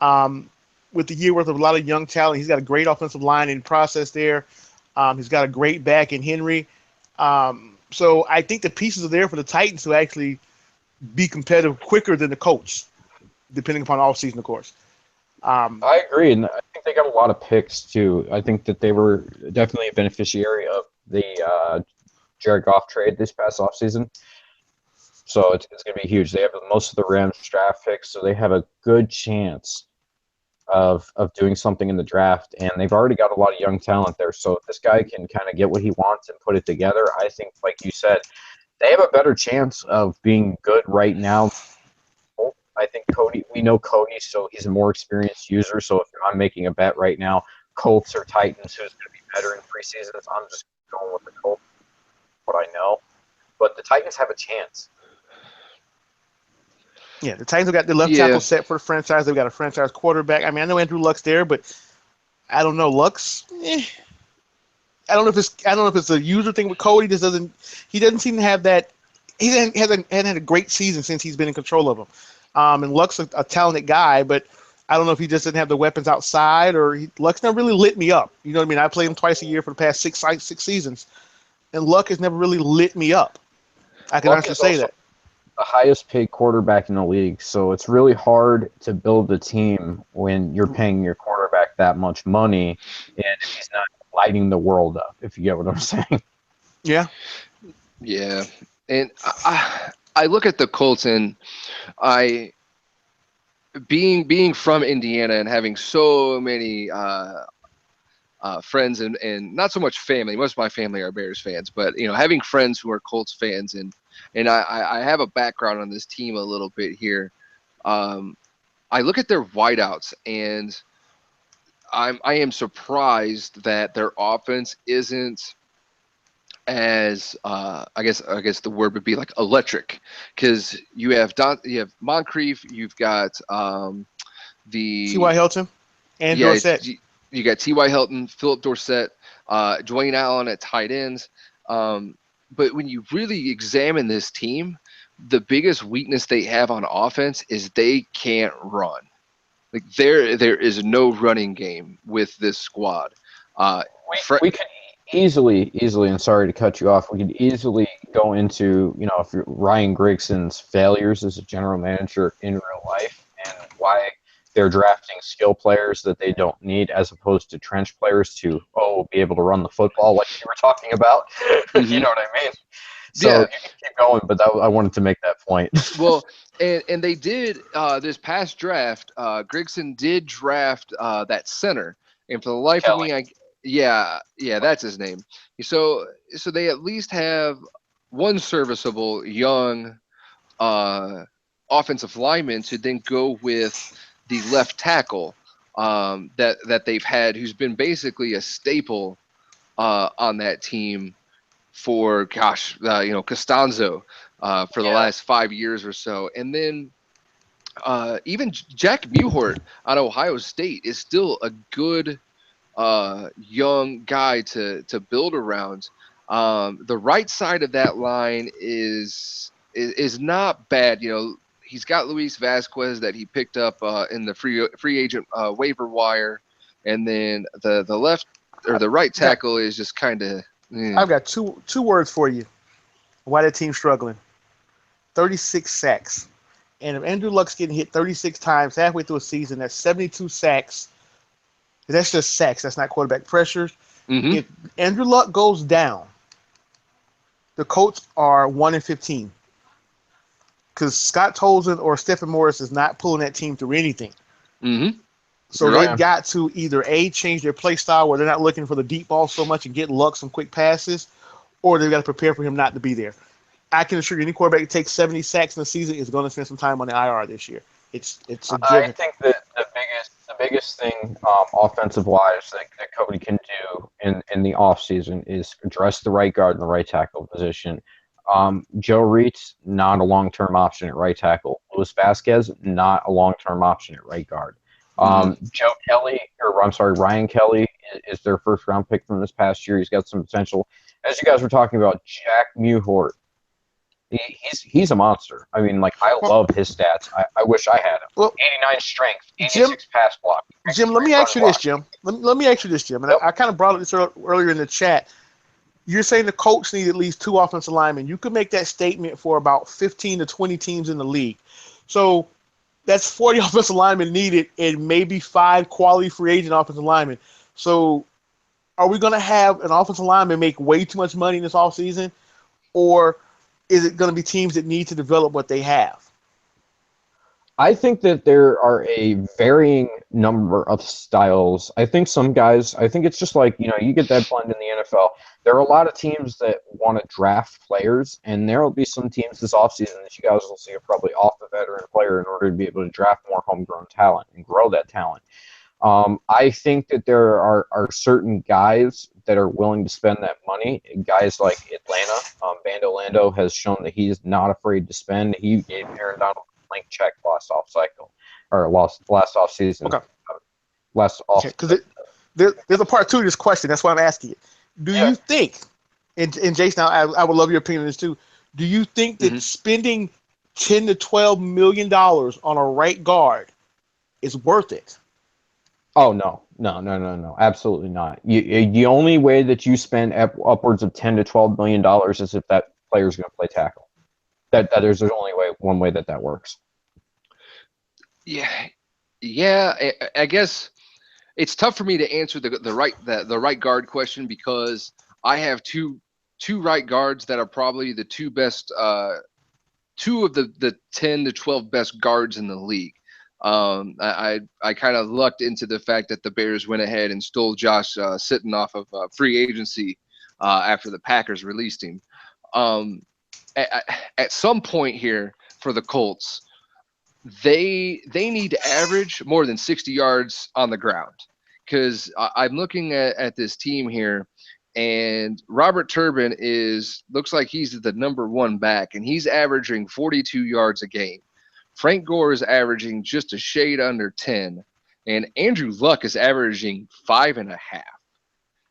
With the year worth of a lot of young talent, he's got a great offensive line in process there. He's got a great back in Henry. So I think the pieces are there for the Titans to actually be competitive quicker than the Colts, depending upon all season, of course. I agree, and I think they got a lot of picks too. I think that they were definitely a beneficiary of the Jared Goff trade this past offseason. So it's going to be huge. They have most of the Rams draft picks, so they have a good chance of doing something in the draft. And they've already got a lot of young talent there. So if this guy can kind of get what he wants and put it together, I think, like you said, they have a better chance of being good right now. I think Cody, we know Cody, so he's a more experienced user. So if I'm making a bet right now, Colts or Titans, who's going to be better in preseasons, I'm just going with the Colts, what I know. But the Titans have a chance. Yeah, the Titans have got the left tackle set for the franchise. They've got a franchise quarterback. I mean, I know Andrew Luck's there, but I don't know. Luck's, I don't know if it's a user thing with Cody. He doesn't seem to have that. He hasn't had a great season since he's been in control of them. And Luck's a talented guy, but I don't know if he just didn't have the weapons outside, or Luck's never really lit me up. You know what I mean? I played him twice a year for the past six seasons, and Luck has never really lit me up. I can honestly say that. The highest paid quarterback in the league, so it's really hard to build a team when you're paying your quarterback that much money and he's not lighting the world up, if you get what I'm saying. Yeah. Yeah. And I look at the Colts, and being from Indiana and having so many friends and not so much family. Most of my family are Bears fans, but having friends who are Colts fans, and I have a background on this team a little bit here. I look at their wideouts, and I am surprised that their offense isn't as I guess the word would be like electric, because you have Moncrief, you've got the T.Y. Hilton and Dorsett. You got T.Y. Hilton, Philip Dorsett, Dwayne Allen at tight ends. But when you really examine this team, the biggest weakness they have on offense is they can't run. Like there is no running game with this squad. We could easily, and sorry to cut you off, we could easily go into, if Ryan Grigson's failures as a general manager in real life and why they're drafting skill players that they don't need as opposed to trench players to, be able to run the football like you were talking about. Mm-hmm. You know what I mean? So you can keep going, but I wanted to make that point. Well, and they did this past draft. Grigson did draft that center, and for the life Kelly. of me, yeah, that's his name. So they at least have one serviceable young offensive lineman to then go with the left tackle that they've had, who's been basically a staple on that team for Costanzo for the last 5 years or so. And then even Jack Mewhort out of Ohio State is still a good young guy to build around. The right side of that line is not bad. He's got Luis Vasquez that he picked up in the free agent waiver wire, and then the left or the right tackle is just kind of. I've got two words for you. Why that team's struggling? 36 sacks. And if Andrew Luck's getting hit 36 times halfway through a season, that's 72 sacks. That's just sacks. That's not quarterback pressures. Mm-hmm. If Andrew Luck goes down, the Colts are 1-15 because Scott Tolzien or Stephen Morris is not pulling that team through anything. Mm-hmm. So You're they've right. got to either change their play style where they're not looking for the deep ball so much and get Luck some quick passes, or they've got to prepare for him not to be there. I can assure you, any quarterback that takes 70 sacks in a season is going to spend some time on the IR this year. It's a I given. think that the biggest thing offensive wise that Cody can do in the offseason is address the right guard and the right tackle position. Joe Reitz, not a long term option at right tackle. Luis Vasquez, not a long term option at right guard. Mm-hmm. Joe Kelly, or I'm sorry, Ryan Kelly is their first round pick from this past year. He's got some potential. As you guys were talking about, Jack Muhort, he's a monster. I mean, like, I Well, love his stats. I wish I had him. well, 89 strength, Jim, 86 pass block, Jim, 63 let me run ask you this, block. Jim. Let me ask you this, Jim. And Yep. I kind of brought this earlier in the chat. You're saying the Colts need at least 2 offensive linemen. You could make that statement for about 15 to 20 teams in the league. So that's 40 offensive linemen needed and maybe 5 quality free agent offensive linemen. So are we going to have an offensive lineman make way too much money in this offseason? Or is it going to be teams that need to develop what they have? I think that there are a varying number of styles. I think some guys, I think it's just like, you get that blend in the NFL. There are a lot of teams that want to draft players, and there will be some teams this offseason that you guys will see are probably off the veteran player in order to be able to draft more homegrown talent and grow that talent. I think that there are certain guys that are willing to spend that money. Guys like Atlanta, Bando Lando has shown that he's not afraid to spend. He gave Aaron Donald a blank check last off cycle, or last off season. Okay. Last off. Because there's a part 2 to this question. That's why I'm asking it. Do Yeah. you think, and Jason, I would love your opinion on this too. Do you think that Mm-hmm. spending $10 to $12 million on a right guard is worth it? Oh no, absolutely not. The only way that you spend upwards of $10 to $12 million is if that player is going to play tackle. That there's only one way that works. Yeah. I guess it's tough for me to answer the right guard question because I have two right guards that are probably the 2 best, 2 of the 10 to 12 best guards in the league. I kind of lucked into the fact that the Bears went ahead and stole Josh Sitton off of free agency after the Packers released him. At some point here for the Colts, they need to average more than 60 yards on the ground because I'm looking at this team here, and Robert Turbin looks like he's the number 1 back, and he's averaging 42 yards a game. Frank Gore is averaging just a shade under 10, and Andrew Luck is averaging 5.5.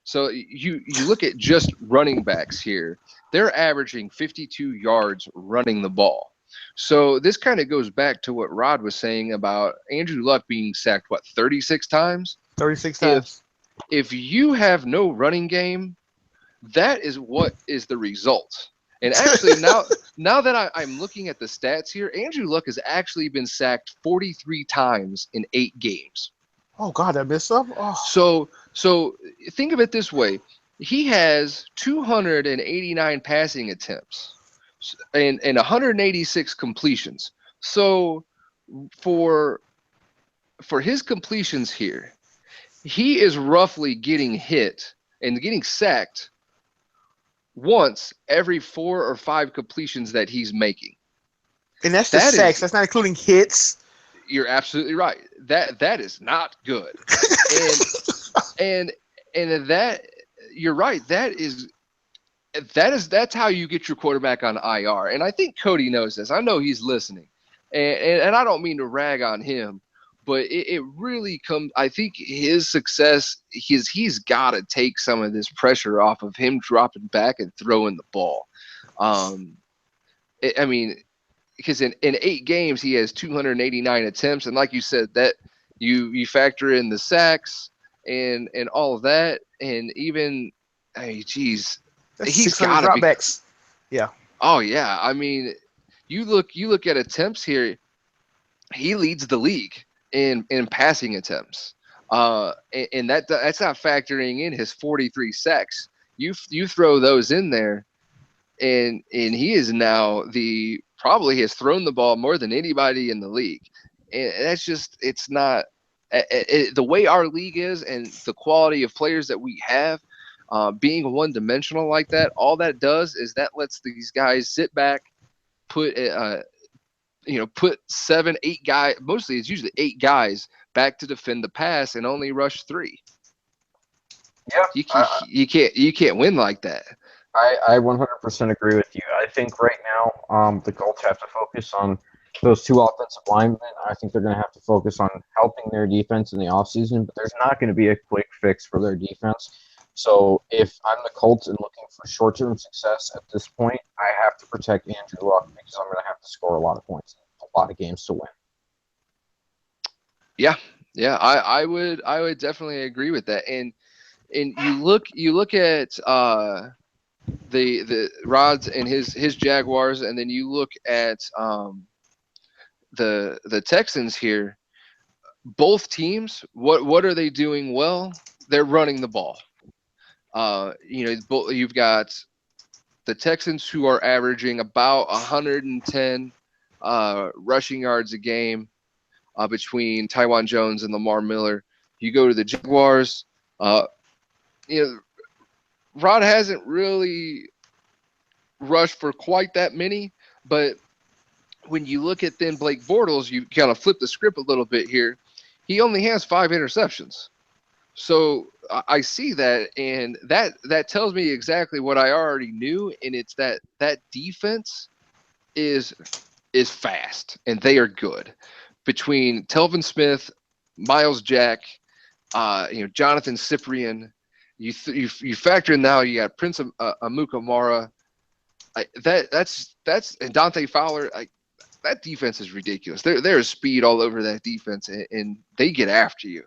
So you look at just running backs here, they're averaging 52 yards running the ball. So this kind of goes back to what Rod was saying about Andrew Luck being sacked, 36 times? 36 times. If you have no running game, that is what is the result. And actually, now that I'm looking at the stats here, Andrew Luck has actually been sacked 43 times in 8 games. Oh God, I missed some. Oh. So think of it this way: he has 289 passing attempts and 186 completions. So for his completions here, he is roughly getting hit and getting sacked once every 4 or 5 completions that he's making. And that's just sacks. That's not including hits. You're absolutely right. That is not good. and that you're right. That's how you get your quarterback on IR. And I think Cody knows this. I know he's listening. And I don't mean to rag on him, but it really comes. I think his success, he's got to take some of this pressure off of him dropping back and throwing the ball. I mean, because in 8 games he has 289 attempts, and like you said, that you factor in the sacks and all of that, and even, hey, geez, he's got to be dropbacks. Yeah. Oh yeah, I mean, you look at attempts here. He leads the league in passing attempts, and that's not factoring in his 43 sacks. You throw those in there, and he is now probably has thrown the ball more than anybody in the league, and that's just it's not the way our league is and the quality of players that we have. Being one dimensional like that, all that does is that lets these guys sit back, put put 7, 8 guys. Mostly, it's usually 8 guys back to defend the pass and only rush 3. Yeah, You can't win like that. I 100% agree with you. I think right now the Colts have to focus on those 2 offensive linemen. I think they're going to have to focus on helping their defense in the offseason, but there's not going to be a quick fix for their defense. So if I'm the Colts and looking for short-term success at this point, I have to protect Andrew Luck because I'm going to have to score a lot of points, a lot of games to win. Yeah, I would definitely agree with that. And you look at the Rods and his Jaguars, and then you look at the Texans here. Both teams, what are they doing well? They're running the ball. You've got the Texans who are averaging about 110 rushing yards a game between Tywan Jones and Lamar Miller. You go to the Jaguars, Rod hasn't really rushed for quite that many, but when you look at then Blake Bortles, you kind of flip the script a little bit here. He only has 5 interceptions. So I see that, and that tells me exactly what I already knew, and it's that defense is fast, and they are good. Between Telvin Smith, Miles Jack, Jonathan Cyprian, you factor in now you got Prince Amukamara, that's and Dante Fowler. That defense is ridiculous. There is speed all over that defense, and they get after you.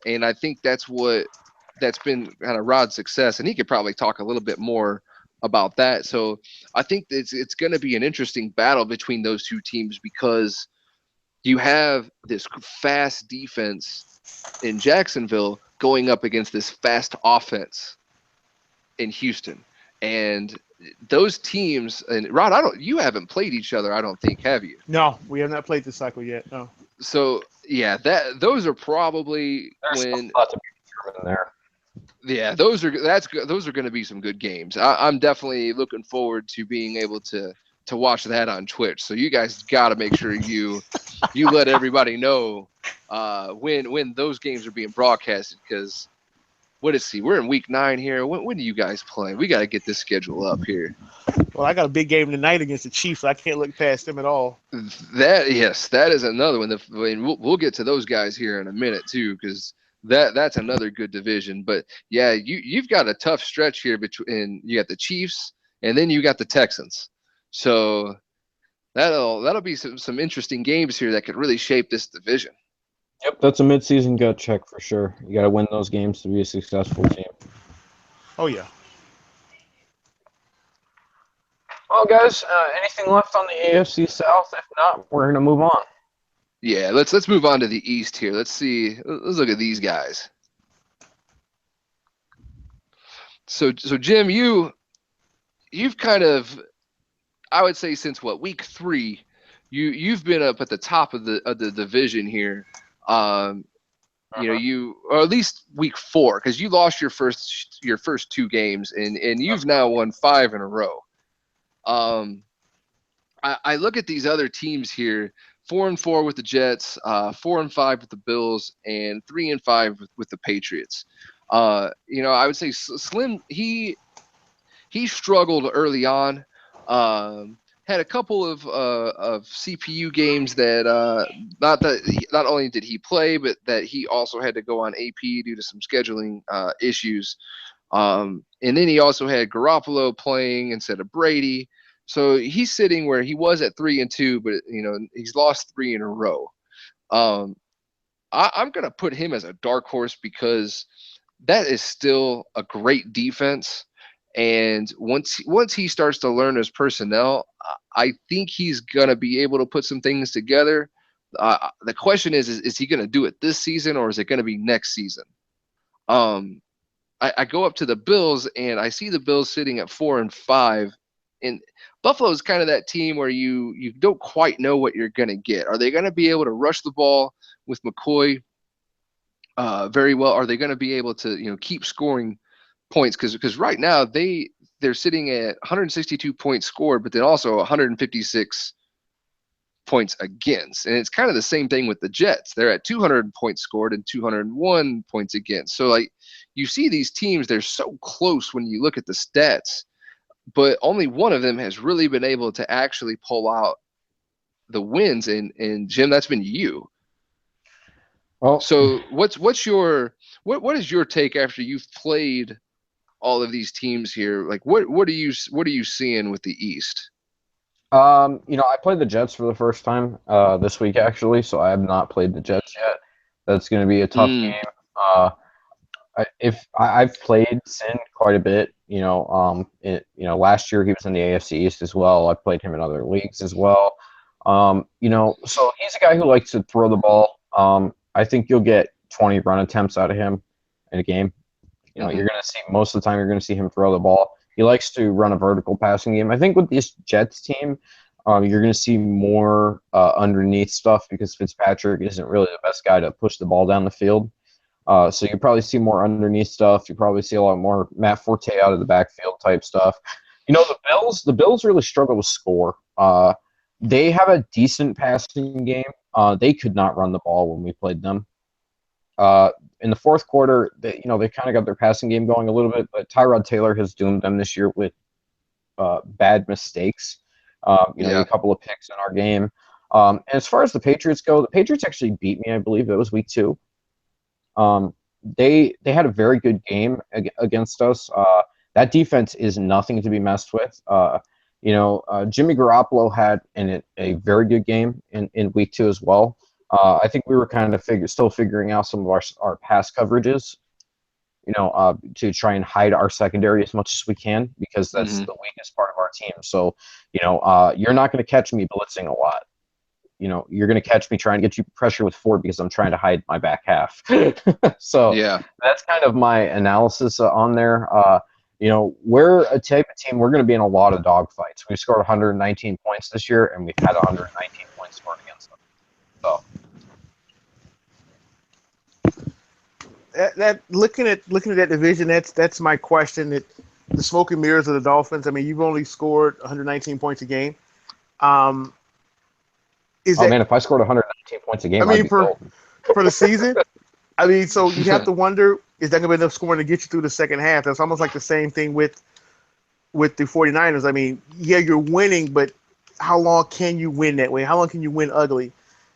And I think that's been kind of Rod's success, and he could probably talk a little bit more about that. So I think it's going to be an interesting battle between those 2 teams because you have this fast defense in Jacksonville going up against this fast offense in Houston. And those teams, and Rod, you haven't played each other, I don't think, have you? No, we have not played this cycle yet. No. So yeah, those are probably There's a lot to be determined there. Yeah, those are going to be some good games. I'm definitely looking forward to being able to watch that on Twitch. So you guys got to make sure you let everybody know when those games are being broadcasted, because we're in week 9 here. When do you guys play? We got to get this schedule up here. Well, I got a big game tonight against the Chiefs. I can't look past them at all. That is another one. We'll get to those guys here in a minute too, because that's another good division. But yeah, you've got a tough stretch here between you got the Chiefs and then you got the Texans. So that'll be some interesting games here that could really shape this division. Yep, that's a midseason gut check for sure. You got to win those games to be a successful team. Oh yeah. Well, guys, anything left on the AFC South? If not, we're going to move on. Yeah, let's move on to the East here. Let's look at these guys. So Jim, you've kind of, I would say since week 3, you've been up at the top of the division here. Or at least week 4, because you lost your first 2 games, and you've now won 5 in a row. I look at these other teams here: 4-4 with the Jets, 4-5 with the Bills, and 3-5 with the Patriots. I would say Slim, he struggled early on. Had a couple of CPU games that not only did he play, but that he also had to go on AP due to some scheduling issues. And then he also had Garoppolo playing instead of Brady. So he's sitting where he was at 3-2, but he's lost 3 in a row. I'm going to put him as a dark horse because that is still a great defense. And once he starts to learn his personnel, I think he's going to be able to put some things together. The question is he going to do it this season, or is it going to be next season? I go up to the Bills, and I see the Bills sitting at 4-5, And Buffalo is kind of that team where you don't quite know what you're going to get. Are they going to be able to rush the ball with McCoy very well? Are they going to be able to keep scoring points? Because right now they're sitting at 162 points scored, but then also 156 points against. And it's kind of the same thing with the Jets. They're at 200 points scored and 201 points against. So like you see these teams, they're so close when you look at the stats, but only one of them has really been able to actually pull out the wins. And Jim, that's been you. Well, So what is your take after you've played all of these teams here? Like what are you seeing with the East? I played the Jets for the first time this week actually, so I have not played the Jets yet. That's going to be a tough game. I've played Sin quite a bit, last year he was in the AFC East as well. I played him in other leagues as well. So he's a guy who likes to throw the ball. I think you'll get 20 run attempts out of him in a game. You're going to see most of the time you're going to see him throw the ball. He likes to run a vertical passing game. I think with this Jets team, you're going to see more underneath stuff because Fitzpatrick isn't really the best guy to push the ball down the field. So you probably see more underneath stuff. You probably see a lot more Matt Forte out of the backfield type stuff. The Bills really struggle to score. They have a decent passing game. They could not run the ball when we played them. In the fourth quarter, they kind of got their passing game going a little bit, but Tyrod Taylor has doomed them this year with bad mistakes. A couple of picks in our game. And as far as the Patriots go, the Patriots actually beat me. I believe it was week 2. They had a very good game against us. That defense is nothing to be messed with. Jimmy Garoppolo had a very good game in week 2 as well. I think we were kind of still figuring out some of our pass coverages, to try and hide our secondary as much as we can because that's the weakest part of our team. So, you're not going to catch me blitzing a lot. You're going to catch me trying to get you pressure with Ford because I'm trying to hide my back half. So that's kind of my analysis on there. We're a type of team, we're going to be in a lot of dogfights. We've scored 119 points this year, and we've had 119 points scored against them. So that looking at that division, that's my question. That the smoke and mirrors of the Dolphins. I mean, you've only scored 119 points a game. Man, if I scored 119 points a game, I'd be for the season. I mean, so you have to wonder, is that going to be enough scoring to get you through the second half? That's almost like the same thing with the 49ers. I mean, yeah, you're winning, but how long can you win that way? How long can you win ugly?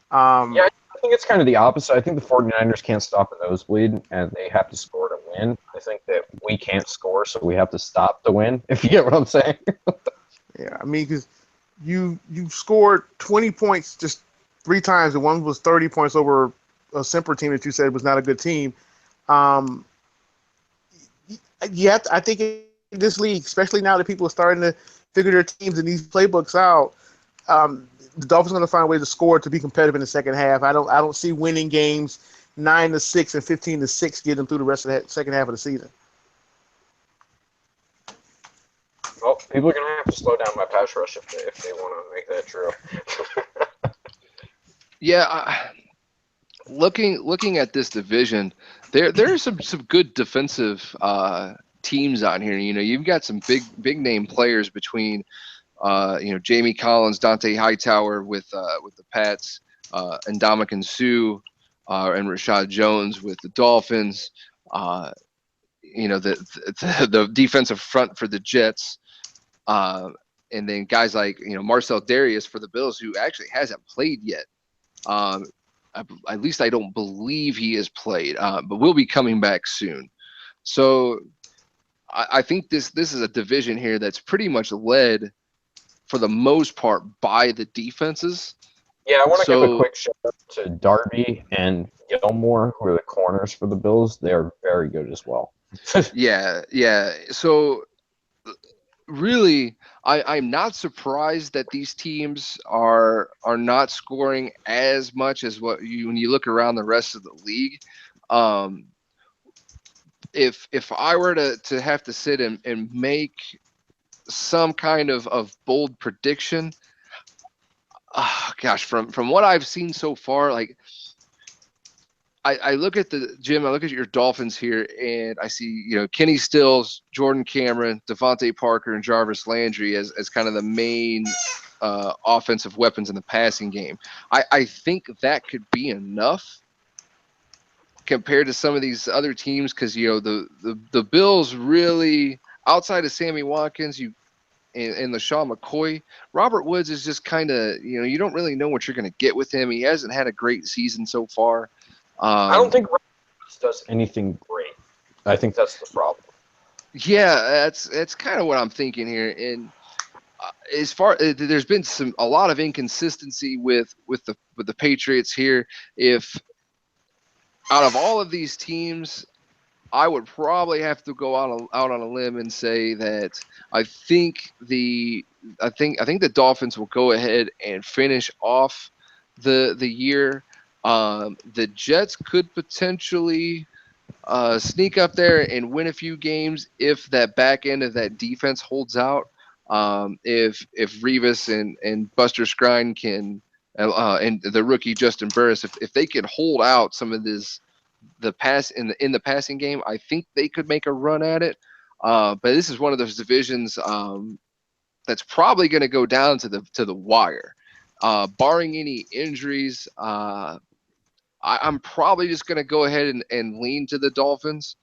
I think it's kind of the opposite. I think the 49ers can't stop a nosebleed, and they have to score to win. I think that we can't score, so we have to stop to win, if you get what I'm saying. Yeah, I mean, because you scored 20 points just 3 times, and one was 30 points over a Semper team that you said was not a good team. I think in this league, especially now that people are starting to figure their teams and these playbooks out, the Dolphins are going to find a way to score to be competitive in the second half. I don't see winning games 9-6 and 15-6 getting them through the rest of the second half of the season. Well, people are going to have to slow down my pass rush if they want to make that true. Looking at this division, there are some good defensive teams on here. You've got some big name players between Jamie Collins, Dante Hightower with the Pats, and Ndamukong Suh, and Rashad Jones with the Dolphins. The defensive front for the Jets, and then guys like Marcel Darius for the Bills, who actually hasn't played yet. At least I don't believe he has played, but will be coming back soon. So I think this is a division here that's pretty much led for the most part by the defenses. Yeah, I want to give a quick shout out to Darby and Gilmore, who are the corners for the Bills. They are very good as well. Yeah. So really, I'm not surprised that these teams are not scoring as much as when you look around the rest of the league. If I were to have to sit and make some kind of bold prediction, gosh, from what I've seen so far, like I look at I look at your Dolphins here, and I see, Kenny Stills, Jordan Cameron, Devontae Parker, and Jarvis Landry as kind of the main offensive weapons in the passing game. I think that could be enough compared to some of these other teams, because the Bills really, outside of Sammy Watkins, and LaShawn McCoy, Robert Woods is just kind of, you don't really know what you're going to get with him. He hasn't had a great season so far. I don't think Rogers does anything great. I think that's the problem. Yeah, that's kind of what I'm thinking here. And as far there's been a lot of inconsistency with the Patriots here. If out of all of these teams, I would probably have to go out on a limb and say that I think the Dolphins will go ahead and finish off the year. The Jets could potentially sneak up there and win a few games if that back end of that defense holds out. If Revis and Buster Skrine can, and the rookie Justin Burris, if they can hold out some of the pass in the passing game, I think they could make a run at it. But this is one of those divisions that's probably going to go down to the wire, barring any injuries. I'm probably just going to go ahead and lean to the Dolphins,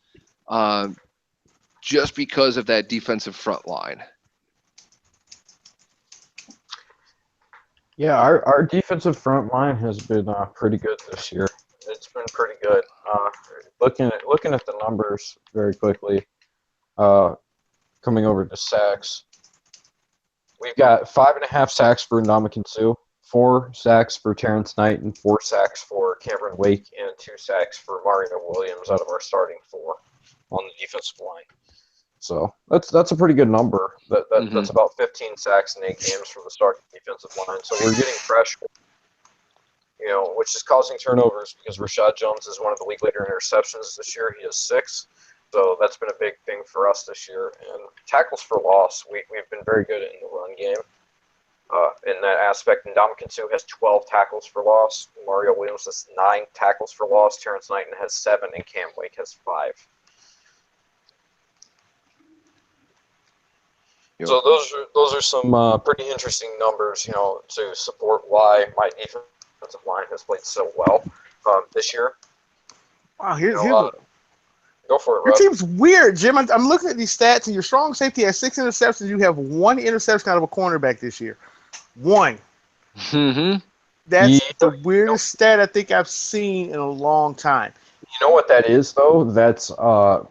just because of that defensive front line. Yeah, our defensive front line has been pretty good this year. It's been pretty good. Looking at the numbers very quickly, coming over to sacks, we've got 5.5 sacks for Ndamukong Suh, 4 sacks for Terrence Knight, and 4 sacks for Cameron Wake, and 2 sacks for Mario Williams out of our starting 4 on the defensive line. So that's a pretty good number. That's about 15 sacks in 8 games from the starting defensive line. So we're getting pressure, which is causing turnovers, because Rashad Jones is one of the league leader interceptions this year. He has 6. So that's been a big thing for us this year. And tackles for loss, we've been very good in the run game. In that aspect, Ndamukong Suh has 12 tackles for loss. Mario Williams has 9 tackles for loss. Terrence Knight has 7, and Cam Wake has 5. So those are some pretty interesting numbers, to support why my defensive line has played so well this year. Wow, here's go for it, your Rob. team's weird, Jim. I'm looking at these stats, and your strong safety has 6 interceptions. You have 1 interception out of a cornerback this year. 1. Mm-hmm. That's the weirdest stat I think I've seen in a long time. You know what that is, though? That's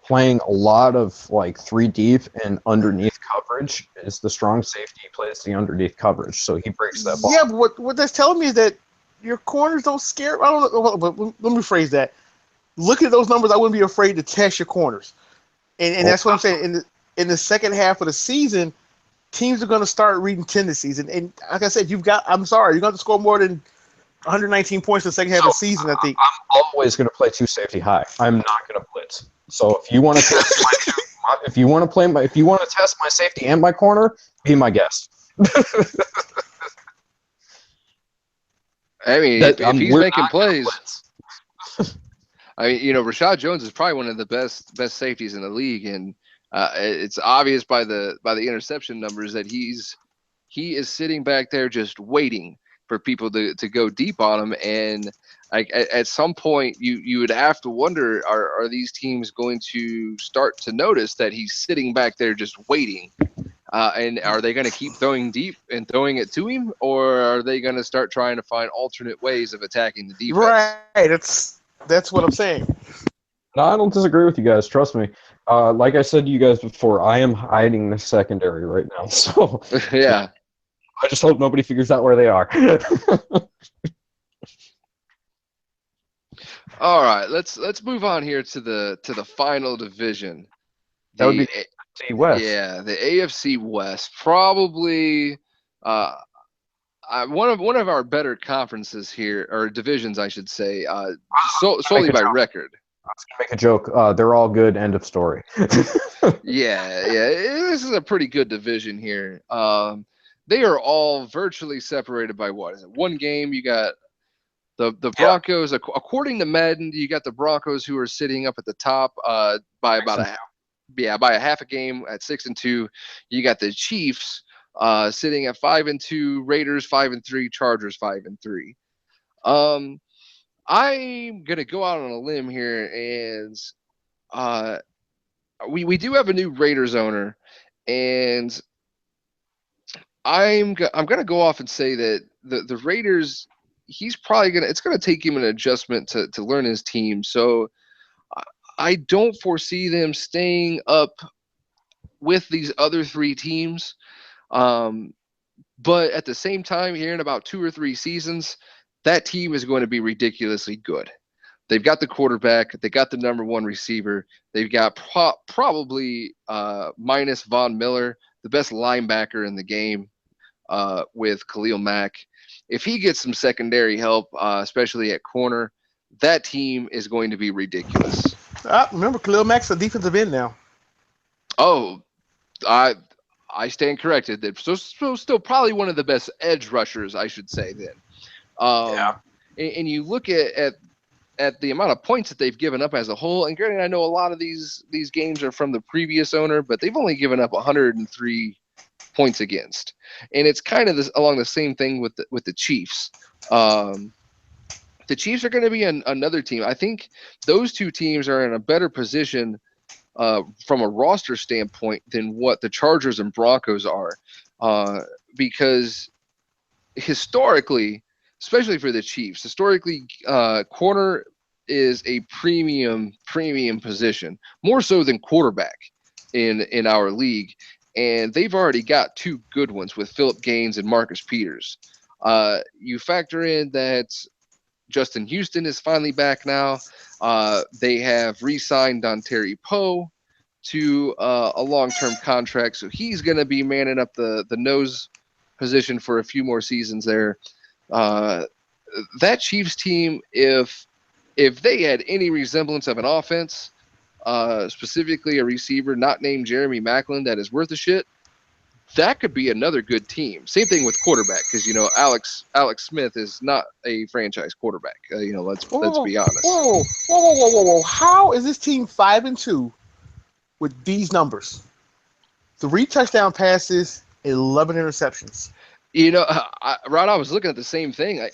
playing a lot of 3 deep and underneath coverage. Is the strong safety plays the underneath coverage, so he breaks that ball. Yeah, but what that's telling me is that your corners don't scare. I don't know. But let me phrase that. Looking at those numbers, I wouldn't be afraid to test your corners, and that's what I'm saying. In the second half of the season, teams are going to start reading tendencies, and like I said, I'm sorry, you're going to score more than 119 points in the second half of the season, I think. I'm always going to play 2 safety high. I'm not going to blitz. So if you want to test if you want to test my safety and my corner, be my guest. I mean, if he's making plays, I mean, Rashad Jones is probably one of the best safeties in the league, and it's obvious by the interception numbers that he is sitting back there just waiting for people to go deep on him. And at some point, you would have to wonder, are these teams going to start to notice that he's sitting back there just waiting? And are they going to keep throwing deep and throwing it to him, or are they going to start trying to find alternate ways of attacking the defense? Right. That's what I'm saying. No, I don't disagree with you guys. Trust me. Like I said to you guys before, I am hiding the secondary right now. So yeah. I just hope nobody figures out where they are. All right, let's move on here to the final division. That would be the AFC West. Yeah, the AFC West, probably one of our better conferences here, or divisions, I should say, solely by record. I was gonna make a joke. They're all good. End of story. Yeah, this is a pretty good division here. They are all virtually separated by what is it? One game. You got the Yeah. Broncos. According to Madden, you got the Broncos who are sitting up at the top by about by a half a game at 6-2. You got the Chiefs sitting at 5-2, Raiders 5-3, Chargers 5-3. Um, I'm gonna go out on a limb here, and uh, we do have a new Raiders owner, and I'm gonna go off and say that the Raiders, he's probably gonna it's gonna take him an adjustment to learn his team. So I don't foresee them staying up with these other three teams. Um, but at the same time, here in about 2 or 3 seasons, that team is going to be ridiculously good. They've got the quarterback. They got the number one receiver. They've got probably minus Von Miller, the best linebacker in the game, with Khalil Mack. If he gets some secondary help, especially at corner, that team is going to be ridiculous. Remember, Khalil Mack's a defensive end now. Oh, I stand corrected. So still probably one of the best edge rushers, I should say. Then, Yeah. and you look at the amount of points that they've given up as a whole. And granted, I know a lot of these games are from the previous owner, but they've only given up 103 points against, and it's kind of along the same thing with the Chiefs. The Chiefs are going to be another team. I think those two teams are in a better position from a roster standpoint than what the Chargers and Broncos are, because historically, especially for the Chiefs, historically, corner is a premium position, more so than quarterback in our league, and they've already got two good ones with Philip Gaines and Marcus Peters. You factor in that Justin Houston is finally back now. They have re-signed Dontari Poe to a long-term contract, so he's going to be manning up the nose position for a few more seasons there. That Chiefs team, if they had any resemblance of an offense, specifically a receiver not named Jeremy Maclin that is worth a shit, that could be another good team. Same thing with quarterback, because Alex Smith is not a franchise quarterback. Let's be honest. Whoa! How is this team 5-2 with these numbers? 3 touchdown passes, 11 interceptions. Rod, I was looking at the same thing.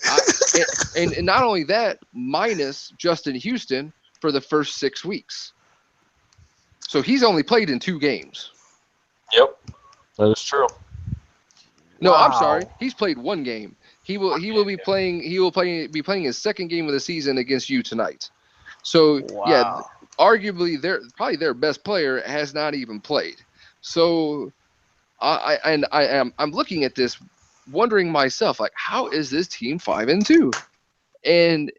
And not only that, minus Justin Houston for the first 6 weeks. So he's only played in 2 games. Yep, that is true. No, Wow. I'm sorry. He's played 1 game. He will be playing his second game of the season against you tonight. So yeah, arguably their best player has not even played. So I'm looking at this, wondering myself, like, how is this team 5-2? And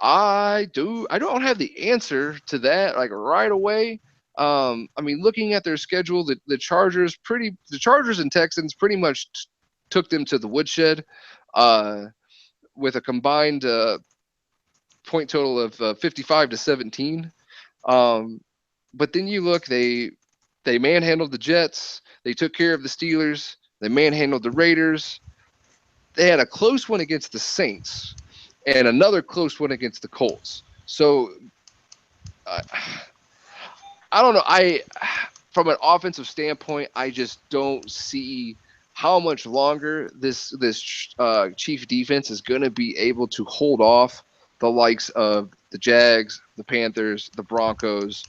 I don't have the answer to that like right away. Looking at their schedule, the Chargers and Texans pretty much took them to the woodshed, with a combined point total of 55-17. But then you look, they manhandled the Jets. They took care of the Steelers. They manhandled the Raiders. They had a close one against the Saints and another close one against the Colts. So I don't know. From an offensive standpoint, I just don't see how much longer this Chiefs defense is going to be able to hold off the likes of the Jags, the Panthers, the Broncos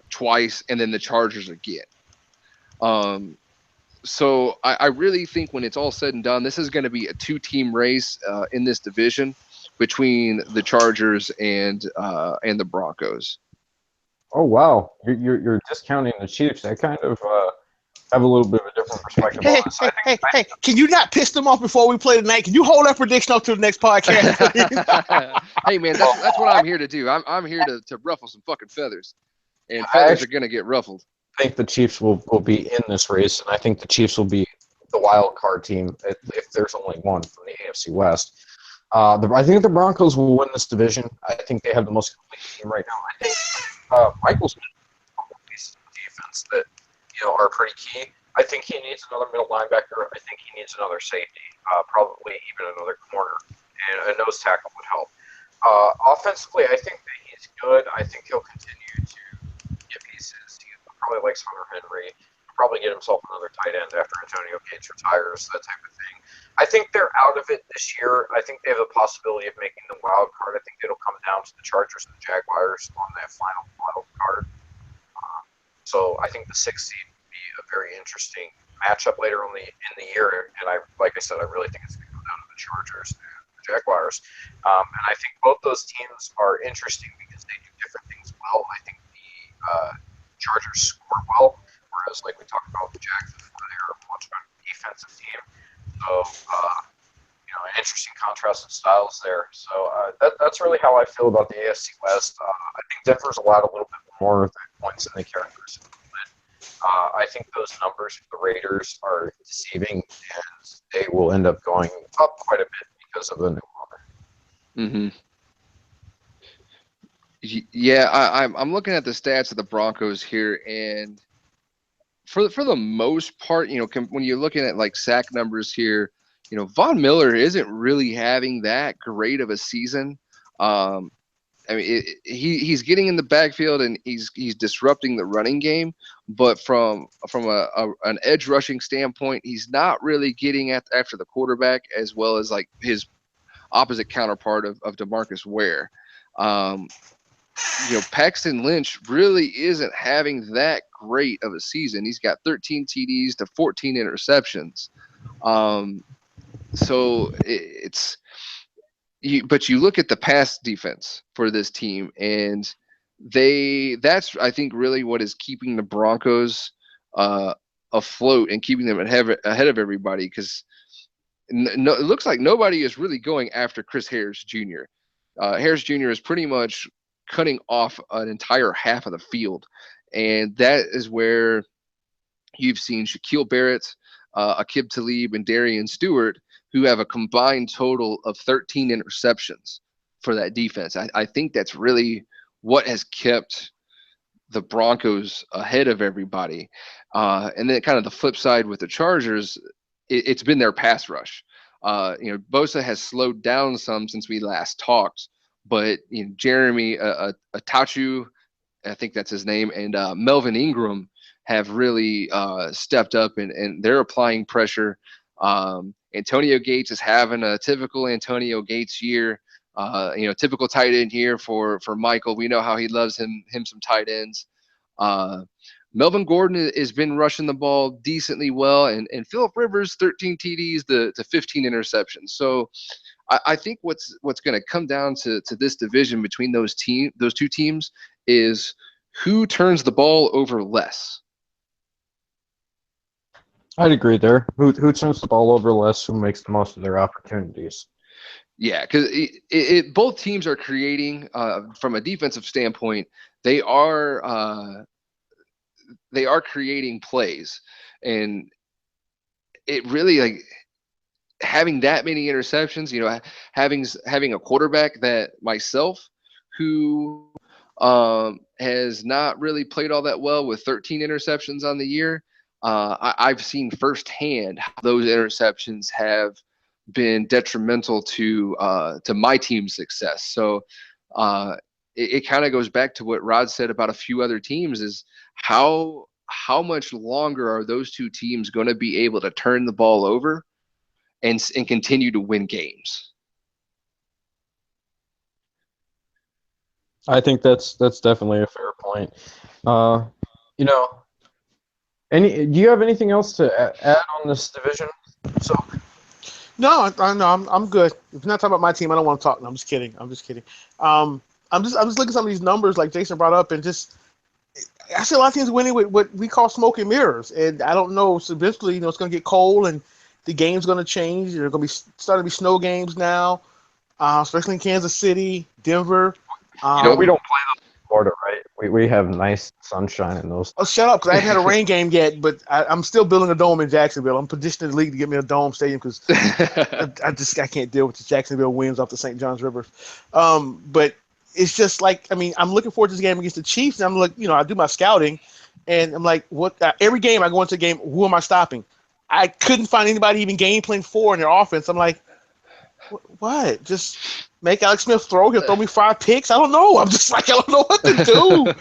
twice, and then the Chargers again. So I really think when it's all said and done, this is going to be a 2-team race in this division between the Chargers and the Broncos. Oh wow, you're discounting the Chiefs. I kind of have a little bit of a different perspective on this. Hey! Can you not piss them off before we play tonight? Can you hold that prediction up to the next podcast, please? Hey man, that's what I'm here to do. I'm here to ruffle some fucking feathers, and feathers are gonna get ruffled. I think the Chiefs will be in this race, and I think the Chiefs will be the wild card team if there's only one from the AFC West. I think the Broncos will win this division. I think they have the most complete team right now. I think Michael Smith is the elements that are pretty key. I think he needs another middle linebacker. I think he needs another safety, probably even another corner, and a nose tackle would help. Offensively, I think that he's good. I think he'll continue to get pieces. He probably likes Hunter Henry. He'll probably get himself another tight end after Antonio Gates retires, that type of thing. I think they're out of it this year. I think they have a possibility of making the wild card. I think it'll come down to the Chargers and the Jaguars on that final wild card. So I think the 6th seed would be a very interesting matchup later on in the year. And like I said, I really think it's going to come down to the Chargers and the Jaguars. And I think both those teams are interesting because they do different things well. I think the Chargers score well, whereas like we talked about the Jacksons, they're a much better defensive team. So an interesting contrast in styles there. So that's really how I feel about the AFC West. I think Denver's allowed a little bit more points than they characterize. I think those numbers for the Raiders are deceiving, and they will end up going up quite a bit because of the new owner. Mm-hmm. Yeah, I'm looking at the stats of the Broncos here, and for the most part, when you're looking at like sack numbers here, Von Miller isn't really having that great of a season. I mean, he's getting in the backfield and he's disrupting the running game, but from an edge rushing standpoint, he's not really getting after the quarterback as well as like his opposite counterpart of DeMarcus Ware. Paxton Lynch really isn't having that great of a season. He's got 13 TDs to 14 interceptions. So it's. But you look at the pass defense for this team, and that's I think really what is keeping the Broncos afloat and keeping them ahead of everybody, because it looks like nobody is really going after Chris Harris Jr. Harris Jr. is pretty much cutting off an entire half of the field, and that is where you've seen Shaquille Barrett, Aqib Talib, and Darian Stewart, who have a combined total of 13 interceptions for that defense. I think that's really what has kept the Broncos ahead of everybody. And then kind of the flip side with the Chargers, it's been their pass rush. Bosa has slowed down some since we last talked, but Jeremy Atachu, I think that's his name, and Melvin Ingram have really stepped up, and they're applying pressure. Antonio Gates is having a typical Antonio Gates year, typical tight end here for Michael. We know how he loves him some tight ends. Melvin Gordon has been rushing the ball decently well, and Phillip Rivers, 13 TDs to 15 interceptions. So I think what's going to come down to this division between those two teams is who turns the ball over less. I'd agree there. Who turns the ball over less, who makes the most of their opportunities. Yeah, because both teams are creating, from a defensive standpoint, they are creating plays, and it really, like, having that many interceptions, having a quarterback that myself who has not really played all that well with 13 interceptions on the year. I've seen firsthand how those interceptions have been detrimental to my team's success. So it kind of goes back to what Rod said about a few other teams, is how much longer are those two teams going to be able to turn the ball over and continue to win games? I think that's definitely a fair point. Do you have anything else to add on this division? So No, I'm good. If you're not talking about my team, I don't want to talk. No, I'm just kidding. I'm just looking at some of these numbers like Jason brought up, and just I see a lot of teams winning with what we call smoke and mirrors. And I don't know. So eventually, it's going to get cold and the game's going to change. There's going to be starting to be snow games now, especially in Kansas City, Denver. we don't play those in Florida, right? We have nice sunshine in those. Oh, shut up! Because I haven't had a rain game yet, but I'm still building a dome in Jacksonville. I'm petitioning the league to get me a dome stadium because I can't deal with the Jacksonville winds off the St. Johns River. But it's just like, I'm looking forward to this game against the Chiefs, and I'm like, I do my scouting, And I'm like, what? Every game I go into a game, who am I stopping? I couldn't find anybody even game plan for in their offense. I'm like, what? Just make Alex Smith throw. He'll throw me 5 picks. I don't know. I'm just like, I don't know what to do.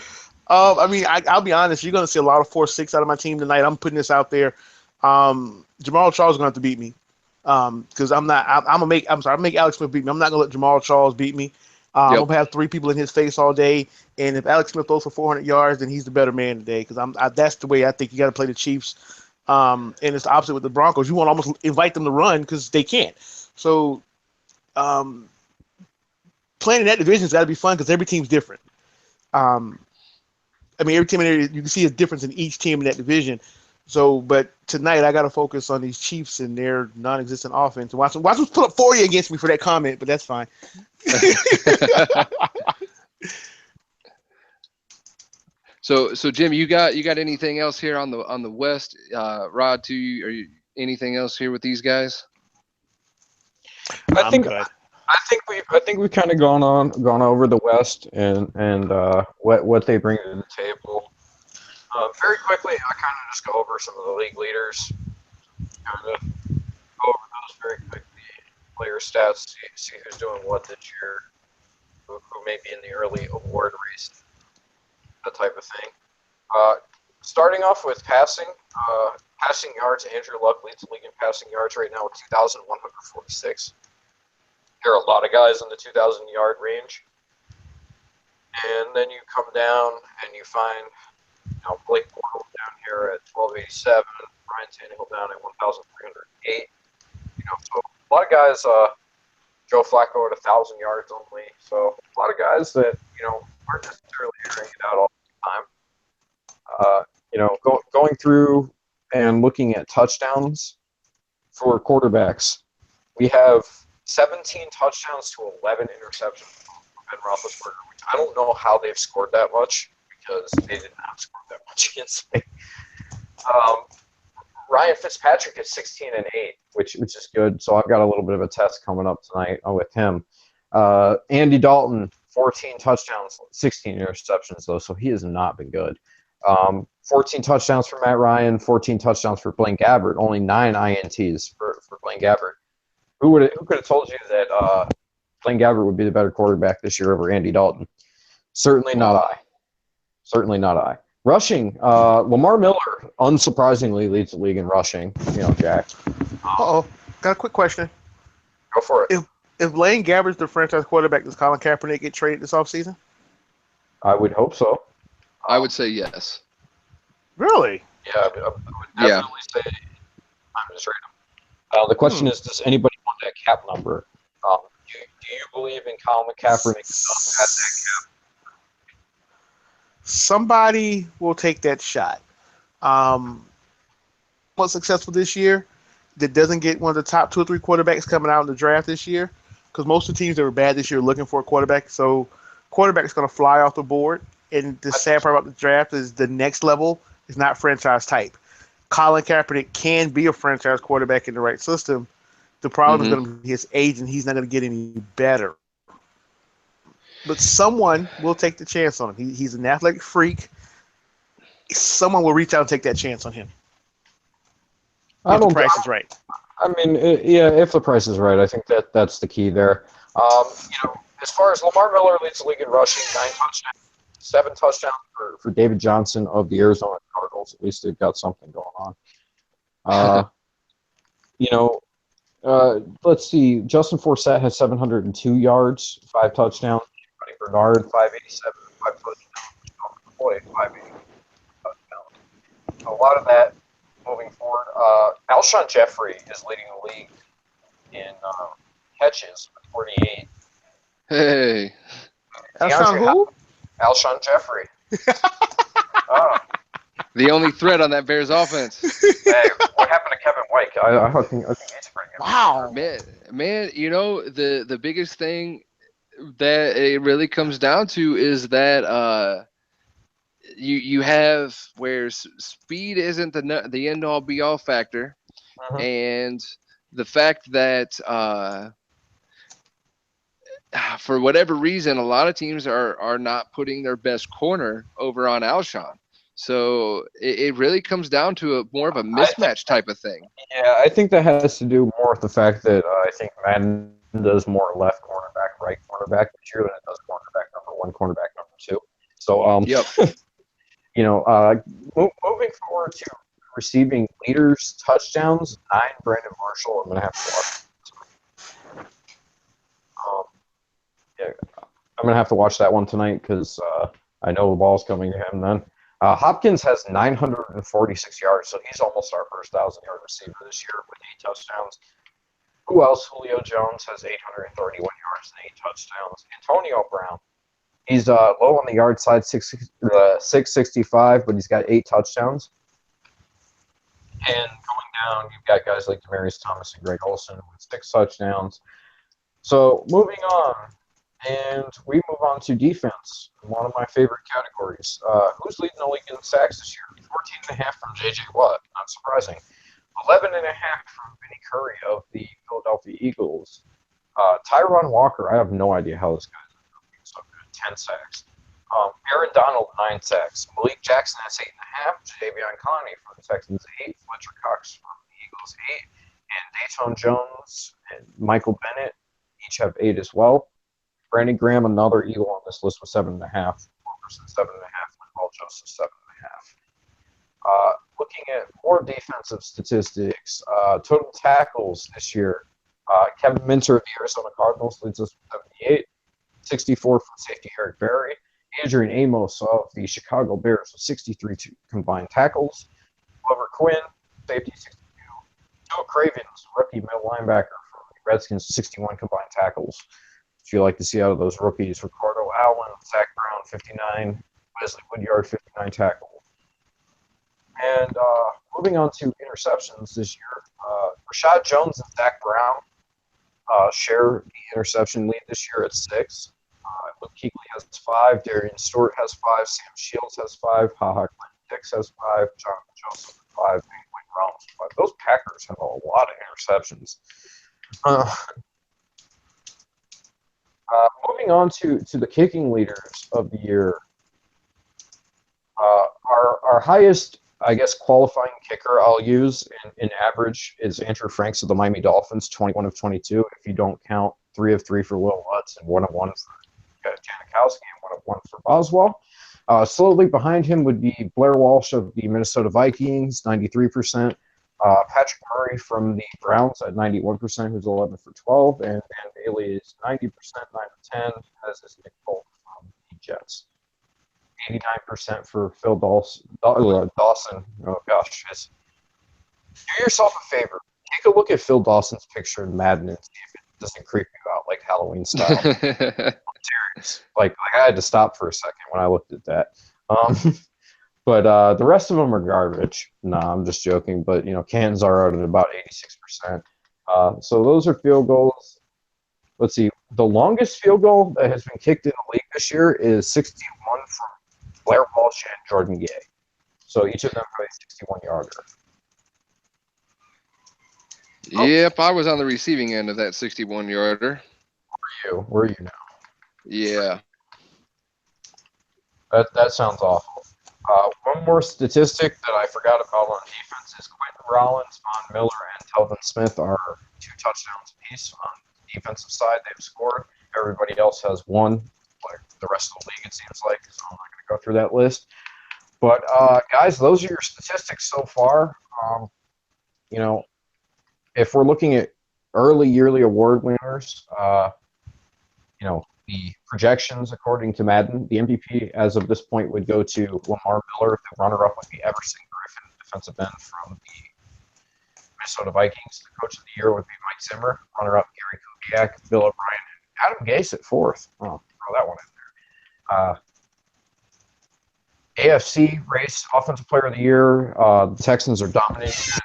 I mean, I'll be honest. You're going to see a lot of 4-6 out of my team tonight. I'm putting this out there. Jamal Charles is going to have to beat me because I'm not. I'm gonna make. I'm sorry. I'm gonna make Alex Smith beat me. I'm not gonna let Jamal Charles beat me. I'm Yep. gonna have 3 people in his face all day. And if Alex Smith throws for 400 yards, then he's the better man today. Because that's the way I think you got to play the Chiefs. And it's the opposite with the Broncos. You want to almost invite them to run because they can't. So playing in that division has got to be fun because every team's different. I mean, every team in there, you can see a difference in each team in that division. So, but tonight I got to focus on these Chiefs and their non-existent offense. Watch them put up 40 against me for that comment, but that's fine. So Jim, you got anything else here on the West? Rod, too, anything else here with these guys? I I'm think good. I think we've kind of gone over the West and what they bring to the table. Very quickly, I kind of just go over some of the league leaders. Kind of go over those very quickly. Player stats, see who's doing what this year, who may be in the early award race, that type of thing. Starting off with passing yards, Andrew Luck leads the league in passing yards right now with 2,146. There are a lot of guys in the 2,000-yard range. And then you come down and you find Blake Bortles down here at 1,287, Ryan Tannehill down at 1,308. So a lot of guys, Joe Flacco at 1,000 yards only. So a lot of guys that, aren't necessarily airing it out all the time. Going through and looking at touchdowns for quarterbacks, we have 17 touchdowns to 11 interceptions from Ben Roethlisberger, which I don't know how they've scored that much because they did not score that much against me. Ryan Fitzpatrick is 16-8, which is good. So I've got a little bit of a test coming up tonight with him. Andy Dalton, 14 touchdowns, 16 interceptions though, so he has not been good. 14 touchdowns for Matt Ryan, 14 touchdowns for Blaine Gabbert, only 9 INTs for Blaine Gabbert. Who could have told you that Blaine Gabbert would be the better quarterback this year over Andy Dalton? Certainly not I. Certainly not I. Rushing, Lamar Miller, unsurprisingly, leads the league in rushing. Jack. Uh-oh. Got a quick question. Go for it. If Blaine Gabbert's the franchise quarterback, does Colin Kaepernick get traded this offseason? I would hope so. I would say yes. Really? Yeah, I would definitely say I'm going to trade him. The question is, does anybody want that cap number? Do you believe in Colin Kaepernick at that cap? Somebody will take that shot. Was successful this year that doesn't get one of the top 2 or 3 quarterbacks coming out in the draft this year, because most of the teams that were bad this year are looking for a quarterback. So quarterback's going to fly off the board. And the sad part about the draft is the next level is not franchise type. Colin Kaepernick can be a franchise quarterback in the right system. The problem is going to be his age, and he's not going to get any better. But someone will take the chance on him. He's an athletic freak. Someone will reach out and take that chance on him. If the price is right. I mean, if the price is right, I think that's the key there. As far as Lamar Miller leads the league in rushing, 9 touchdowns, 7 touchdowns for David Johnson of the Arizona Cardinals. At least they've got something going on. Let's see. Justin Forsett has 702 yards, 5 touchdowns. Buddy Bernard, 587, 5 touchdowns. Boy, 580 touchdowns. A lot of that moving forward. Alshon Jeffrey is leading the league in catches with 48. Hey. Alshon who? Alshon Jeffrey. The only threat on that Bears offense. Hey, what happened to Kevin White? I think he's pretty good. Wow. Man, the biggest thing that it really comes down to is that you have where speed isn't the end all be all factor, and the fact that for whatever reason a lot of teams are not putting their best corner over on Alshon. So it really comes down to more of a mismatch type of thing. Yeah, I think that has to do more with the fact that I think Madden does more left cornerback, right cornerback this year than it does cornerback number one, cornerback number two. So, Yep. Moving forward to receiving leaders, touchdowns, 9, Brandon Marshall. I'm going to have to watch. Yeah, I'm going to have to watch that one tonight because I know the ball's coming to him then. Hopkins has 946 yards, so he's almost our first 1,000-yard receiver this year with 8 touchdowns. Who else? Julio Jones has 831 yards and 8 touchdowns. Antonio Brown, he's low on the yard side, 665, but he's got 8 touchdowns. And going down, you've got guys like Demaryius Thomas and Greg Olsen with 6 touchdowns. So moving on, and we move on to defense, one of my favorite categories. Who's leading the league in sacks this year? 14.5 from J.J. Watt, not surprising. 11.5 from Vinny Curry of the Philadelphia Eagles. Tyron Walker, I have no idea how this guy's so good, 10 sacks. Aaron Donald, 9 sacks. Malik Jackson has 8.5. Jadeveon Clowney from the Texans, 8. Fletcher Cox from the Eagles, 8. And Dayton Jones and Michael Bennett each have 8 as well. Brandon Graham, another Eagle on this list, with 7.5. Wilkerson, 7.5. And Paul Joseph, 7.5. Looking at more defensive statistics, total tackles this year, Kevin Minter of the Arizona Cardinals leads us with 78. 64 from safety Eric Berry. Adrian Amos of the Chicago Bears with 63 combined tackles. Glover Quinn, safety, 62. Joe Cravens, rookie middle linebacker for the Redskins, 61 combined tackles. If you like to see out of those rookies, Ricardo Allen, Zach Brown, 59. Wesley Woodyard, 59 tackles. And moving on to interceptions this year, Rashad Jones and Zach Brown share the interception lead this year at 6. Luke Kuechly has 5. Darian Stewart has 5. Sam Shields has 5. HaHa Clinton Dix has 5. Jonathan Joseph has 5. And Wayne Rollins has 5. Those Packers have a lot of interceptions. Moving on to the kicking leaders of the year, our highest, I guess, qualifying kicker I'll use in average is Andrew Franks of the Miami Dolphins, 21 of 22. If you don't count 3 of 3 for Will Lutz and 1 of 1 for Janikowski and 1 of 1 for Boswell. Slowly behind him would be Blair Walsh of the Minnesota Vikings, 93%. Patrick Murray from the Browns at 91%, who's 11 for 12. And Dan Bailey is 90%, 9 of 10, as is Nick Folk from the Jets. 89% for Phil Dawson. Oh, gosh. Do yourself a favor. Take a look at Phil Dawson's picture in Madden and see if it doesn't creep you out like Halloween style. Like I had to stop for a second when I looked at that. But the rest of them are garbage. Nah, I'm just joking. But, Cans are out at about 86%. So those are field goals. Let's see. The longest field goal that has been kicked in the league this year is 61 from Blair Walsh and Jordan Gay. So each of them have a 61-yarder. Yep, I was on the receiving end of that 61-yarder. Where are you now? Yeah. That sounds awful. One more statistic that I forgot about on defense is Quentin Rollins, Von Miller, and Telvin Smith are 2 touchdowns apiece on the defensive side. They've scored. Everybody else has 1, like the rest of the league, it seems like. So I'm not going to go through that list. But, guys, those are your statistics so far. If we're looking at early yearly award winners, the projections according to Madden, the MVP as of this point would go to Lamar Miller. The runner-up would be Everson Griffin, defensive end from the Minnesota Vikings. The coach of the year would be Mike Zimmer. Runner-up Gary Kubiak, Bill O'Brien, and Adam Gase at 4th. Oh, throw that one in there. AFC race, Offensive Player of the Year. The Texans are dominating that.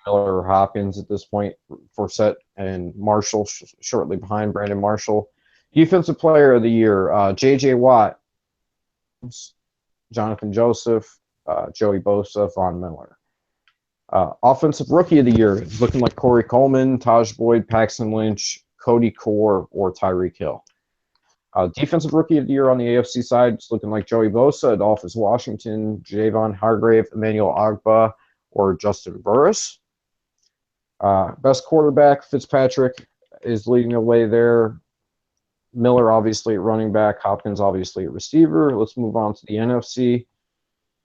Miller or Hopkins at this point. Forsett and Marshall shortly behind Brandon Marshall. Defensive Player of the Year, J.J. Watt, Jonathan Joseph, Joey Bosa, Von Miller. Offensive Rookie of the Year is looking like Corey Coleman, Taj Boyd, Paxton Lynch, Cody Core, or Tyreek Hill. Defensive Rookie of the Year on the AFC side, it's looking like Joey Bosa, Adolphus Washington, Javon Hargrave, Emmanuel Agba, or Justin Burris. Best quarterback, Fitzpatrick is leading the way there. Miller, obviously, at running back. Hopkins, obviously, at receiver. Let's move on to the NFC.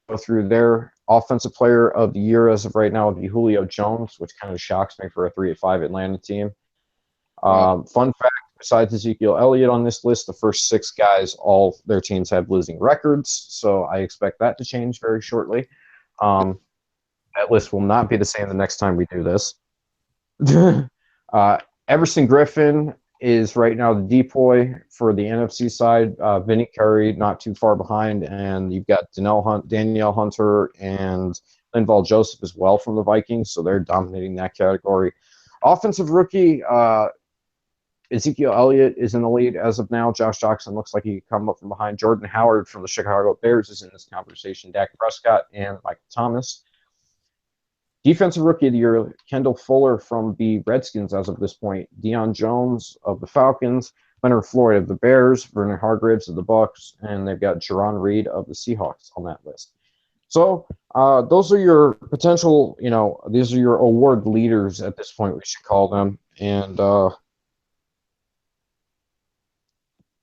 Go through their offensive player of the year as of right now would be Julio Jones, which kind of shocks me for a 3-5 Atlanta team. Fun fact, besides Ezekiel Elliott on this list, the first 6 guys, all their teams have losing records, so I expect that to change very shortly. That list will not be the same the next time we do this. Everson Griffin is right now the depoy for the NFC side. Vinny Curry not too far behind, and you've got Danielle Hunter and Linval Joseph as well from the Vikings, so they're dominating that category. Offensive rookie, Ezekiel Elliott is in the lead as of now. Josh Jackson looks like he could come up from behind. Jordan Howard from the Chicago Bears is in this conversation. Dak Prescott and Michael Thomas. Defensive Rookie of the Year, Kendall Fuller from the Redskins as of this point. Deion Jones of the Falcons. Leonard Floyd of the Bears. Vernon Hargreaves of the Bucks. And they've got Jerron Reed of the Seahawks on that list. So those are your potential, these are your award leaders at this point, we should call them. And we'll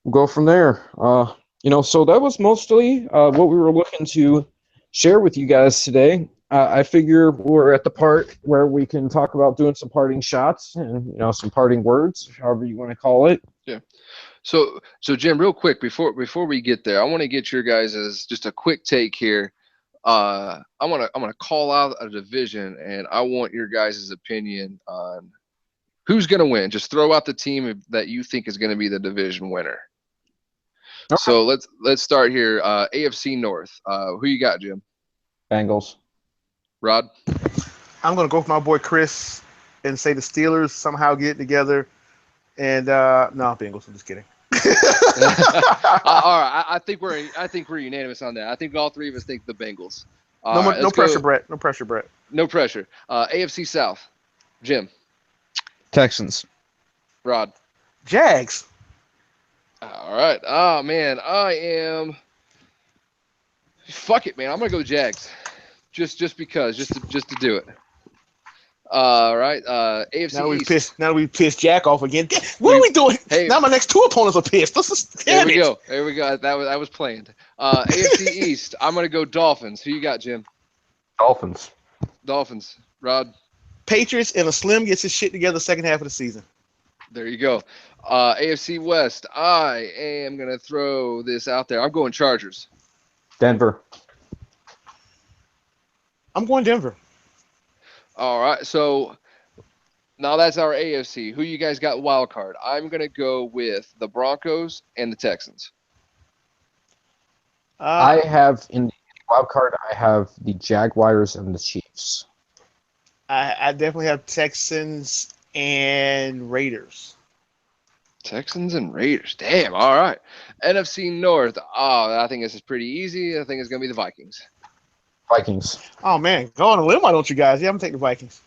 go from there. So that was mostly what we were looking to share with you guys today. I figure we're at the part where we can talk about doing some parting shots and some parting words, however you want to call it. Yeah. So Jim, real quick before we get there, I want to get your guys' just a quick take here. I'm gonna call out a division, and I want your guys' opinion on who's gonna win. Just throw out the team that you think is gonna be the division winner. Okay. So let's start here. AFC North. Who you got, Jim? Bengals. Rod? I'm going to go with my boy Chris and say the Steelers somehow get it together. And no, Bengals. I'm just kidding. All right, I think we're unanimous on that. I think all three of us think the Bengals. No pressure, Brett. No pressure, Brett. No pressure. AFC South. Jim? Texans. Rod? Jags. All right. Oh man, I am. Fuck it, man. I'm gonna go Jags. Just because, just to do it. All right. AFC East. Now we pissed Jack off again. What are we doing? Hey, now my next 2 opponents are pissed. There we go. That was planned. AFC East. I'm gonna go Dolphins. Who you got, Jim? Dolphins. Rod? Patriots, and a Slim gets his shit together second half of the season. There you go. AFC West. I am gonna throw this out there. I'm going Chargers. Denver. I'm going Denver. All right. So now that's our AFC. Who you guys got wild card? I'm going to go with the Broncos and the Texans. I have in the wild card, I have the Jaguars and the Chiefs. I definitely have Texans and Raiders. Texans and Raiders. Damn. All right. NFC North. Oh, I think this is pretty easy. I think it's going to be the Vikings. Oh, man. Go on a limb, why don't you guys? Yeah, I'm taking the Vikings.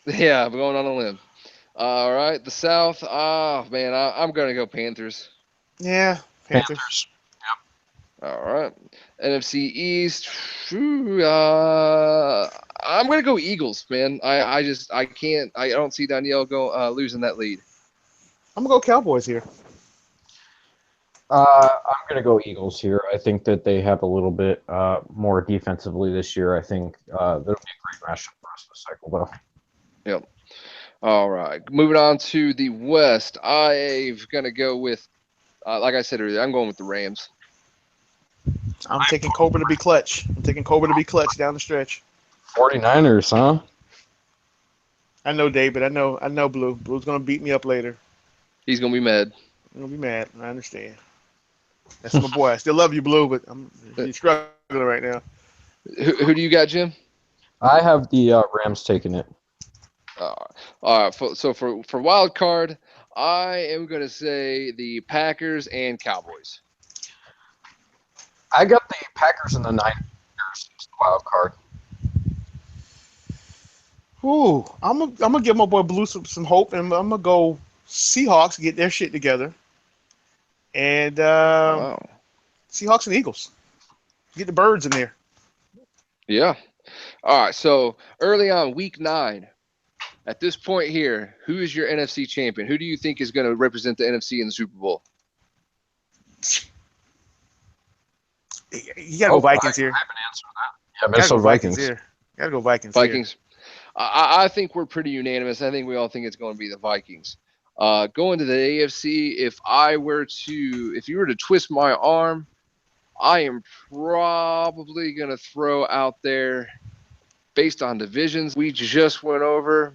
Yeah, I'm going on a limb. All right. The South. Oh, man. I'm going to go Panthers. Yeah, Panthers. Yep. All right. NFC East. I'm going to go Eagles, man. I don't see Danielle losing that lead. I'm going to go Cowboys here. I'm going to go Eagles here. I think that they have a little bit more defensively this year. I think that'll be a great matchup for us this cycle, though. Yep. All right. Moving on to the West. I'm going to go with, like I said earlier, I'm going with the Rams. I'm taking Cobra to be clutch. Down the stretch. 49ers, huh? I know, David. I know Blue. Blue's going to beat me up later. He's going to be mad. I'm going to be mad. I understand. That's my boy. I still love you, Blue, but he's struggling right now. Who do you got, Jim? I have the Rams taking it. All right. So for wild card, I am going to say the Packers and Cowboys. I got the Packers and the Niners as the wild card. Ooh, I'm gonna give my boy Blue some hope, and I'm gonna go Seahawks get their shit together. And Wow. Seahawks and Eagles. Get the birds in there. Yeah. All right. So early on, week 9. At this point here, who is your NFC champion? Who do you think is going to represent the NFC in the Super Bowl? You gotta go Vikings here. I have an answer for that. Yeah, Gotta go Minnesota Vikings Vikings. here. Gotta go Vikings here. Vikings. I think we're pretty unanimous. I think we all think it's going to be the Vikings. Going to the AFC, if you were to twist my arm, I am probably going to throw out there, based on divisions we just went over.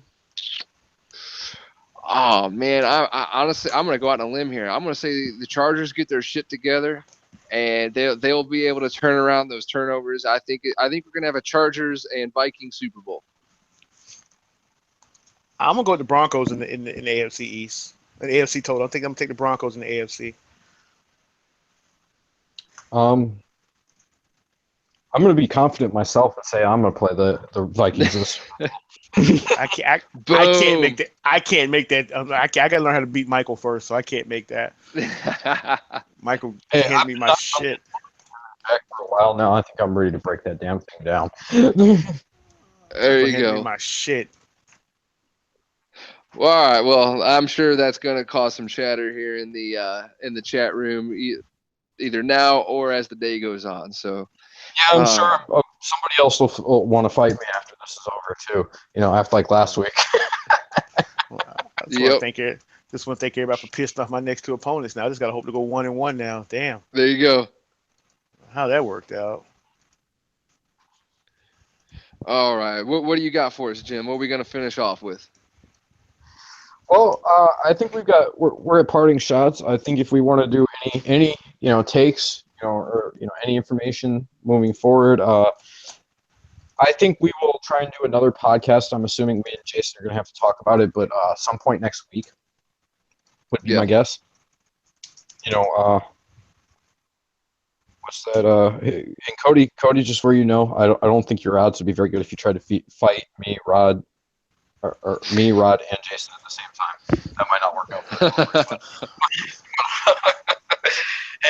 Oh man, I honestly, I'm going to go out on a limb here. I'm going to say the Chargers get their shit together, and they'll be able to turn around those turnovers. I think we're going to have a Chargers and Vikings Super Bowl. I'm gonna go with the Broncos in the AFC East. The AFC total. I think I'm gonna take the Broncos in the AFC. I'm going to be confident myself and say I'm going to play the Vikings this. I can't make that. I can't make that. I gotta learn how to beat Michael first, so I can't make that. Michael hands me my shit. Back for a while now. I think I'm ready to break that damn thing down. There you go. Me my shit. Well, all right. Well, I'm sure that's going to cause some chatter here in the chat room, either now or as the day goes on. So, yeah, I'm sure somebody else will want to fight me after this is over too. After like last week. Well, I just want to thank everybody for pissing off my next 2 opponents. Now I just got to hope to go 1-1 now. Damn. There you go. How that worked out. All right. What do you got for us, Jim? What are we going to finish off with? Well, I think we're at parting shots. I think if we want to do any takes, or any information moving forward, I think we will try and do another podcast. I'm assuming me and Jason are going to have to talk about it, but some point next week would be my guess. What's that? And Cody, just where I don't think your odds would be very good if you try to fight me, Rod. Or me, Rod, and Jason at the same time. That might not work out.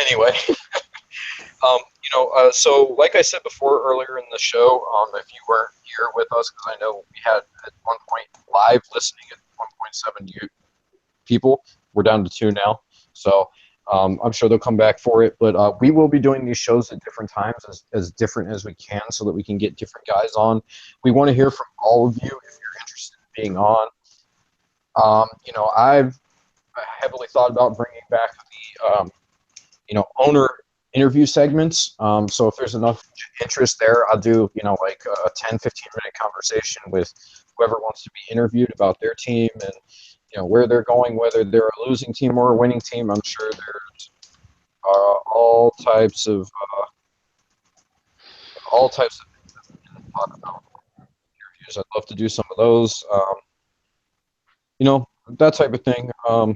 Anyway, so like I said before earlier in the show, if you weren't here with us, because I know we had at one point live listening at 1.7 people, we're down to 2 now. So I'm sure they'll come back for it, but we will be doing these shows at different times, as different as we can, so that we can get different guys on. We want to hear from all of you if you're interested in being on. I've heavily thought about bringing back the owner interview segments. So if there's enough interest there, I'll do like a 10-15 minute conversation with whoever wants to be interviewed about their team and where they're going, whether they're a losing team or a winning team. I'm sure there's all types of things that we can talk about interviews. I'd love to do some of those. That type of thing. People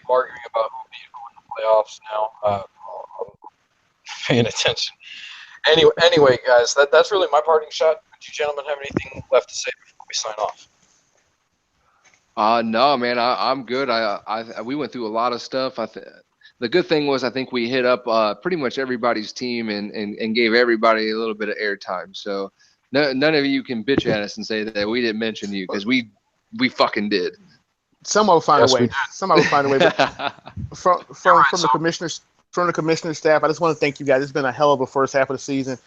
arguing about who beat who in the playoffs now. I'm paying attention. Anyway, guys, that's really my parting shot. Would you gentlemen have anything left to say before we sign off? No, man, I'm good. We went through a lot of stuff. The good thing was I think we hit up pretty much everybody's team and gave everybody a little bit of airtime. So none of you can bitch at us and say that we didn't mention you, because we fucking did. Someone will find a way. Somebody will find a way. But from the commissioner's staff, I just want to thank you guys. It's been a hell of a first half of the season.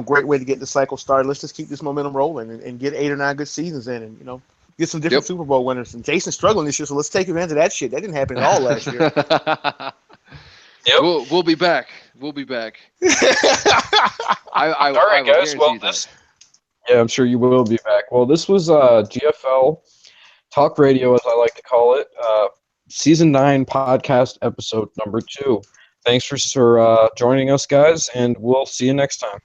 Great way to get the cycle started. Let's just keep this momentum rolling and get 8 or 9 good seasons in, and get some different Super Bowl winners. And Jason's struggling this year, so let's take advantage of that shit. That didn't happen at all last year. Yep. We'll be back. We'll be back. All right, guys. Well, yeah, I'm sure you will be back. Well, this was GFL Talk Radio, as I like to call it, Season 9 podcast episode number 2. Thanks for joining us, guys, and we'll see you next time.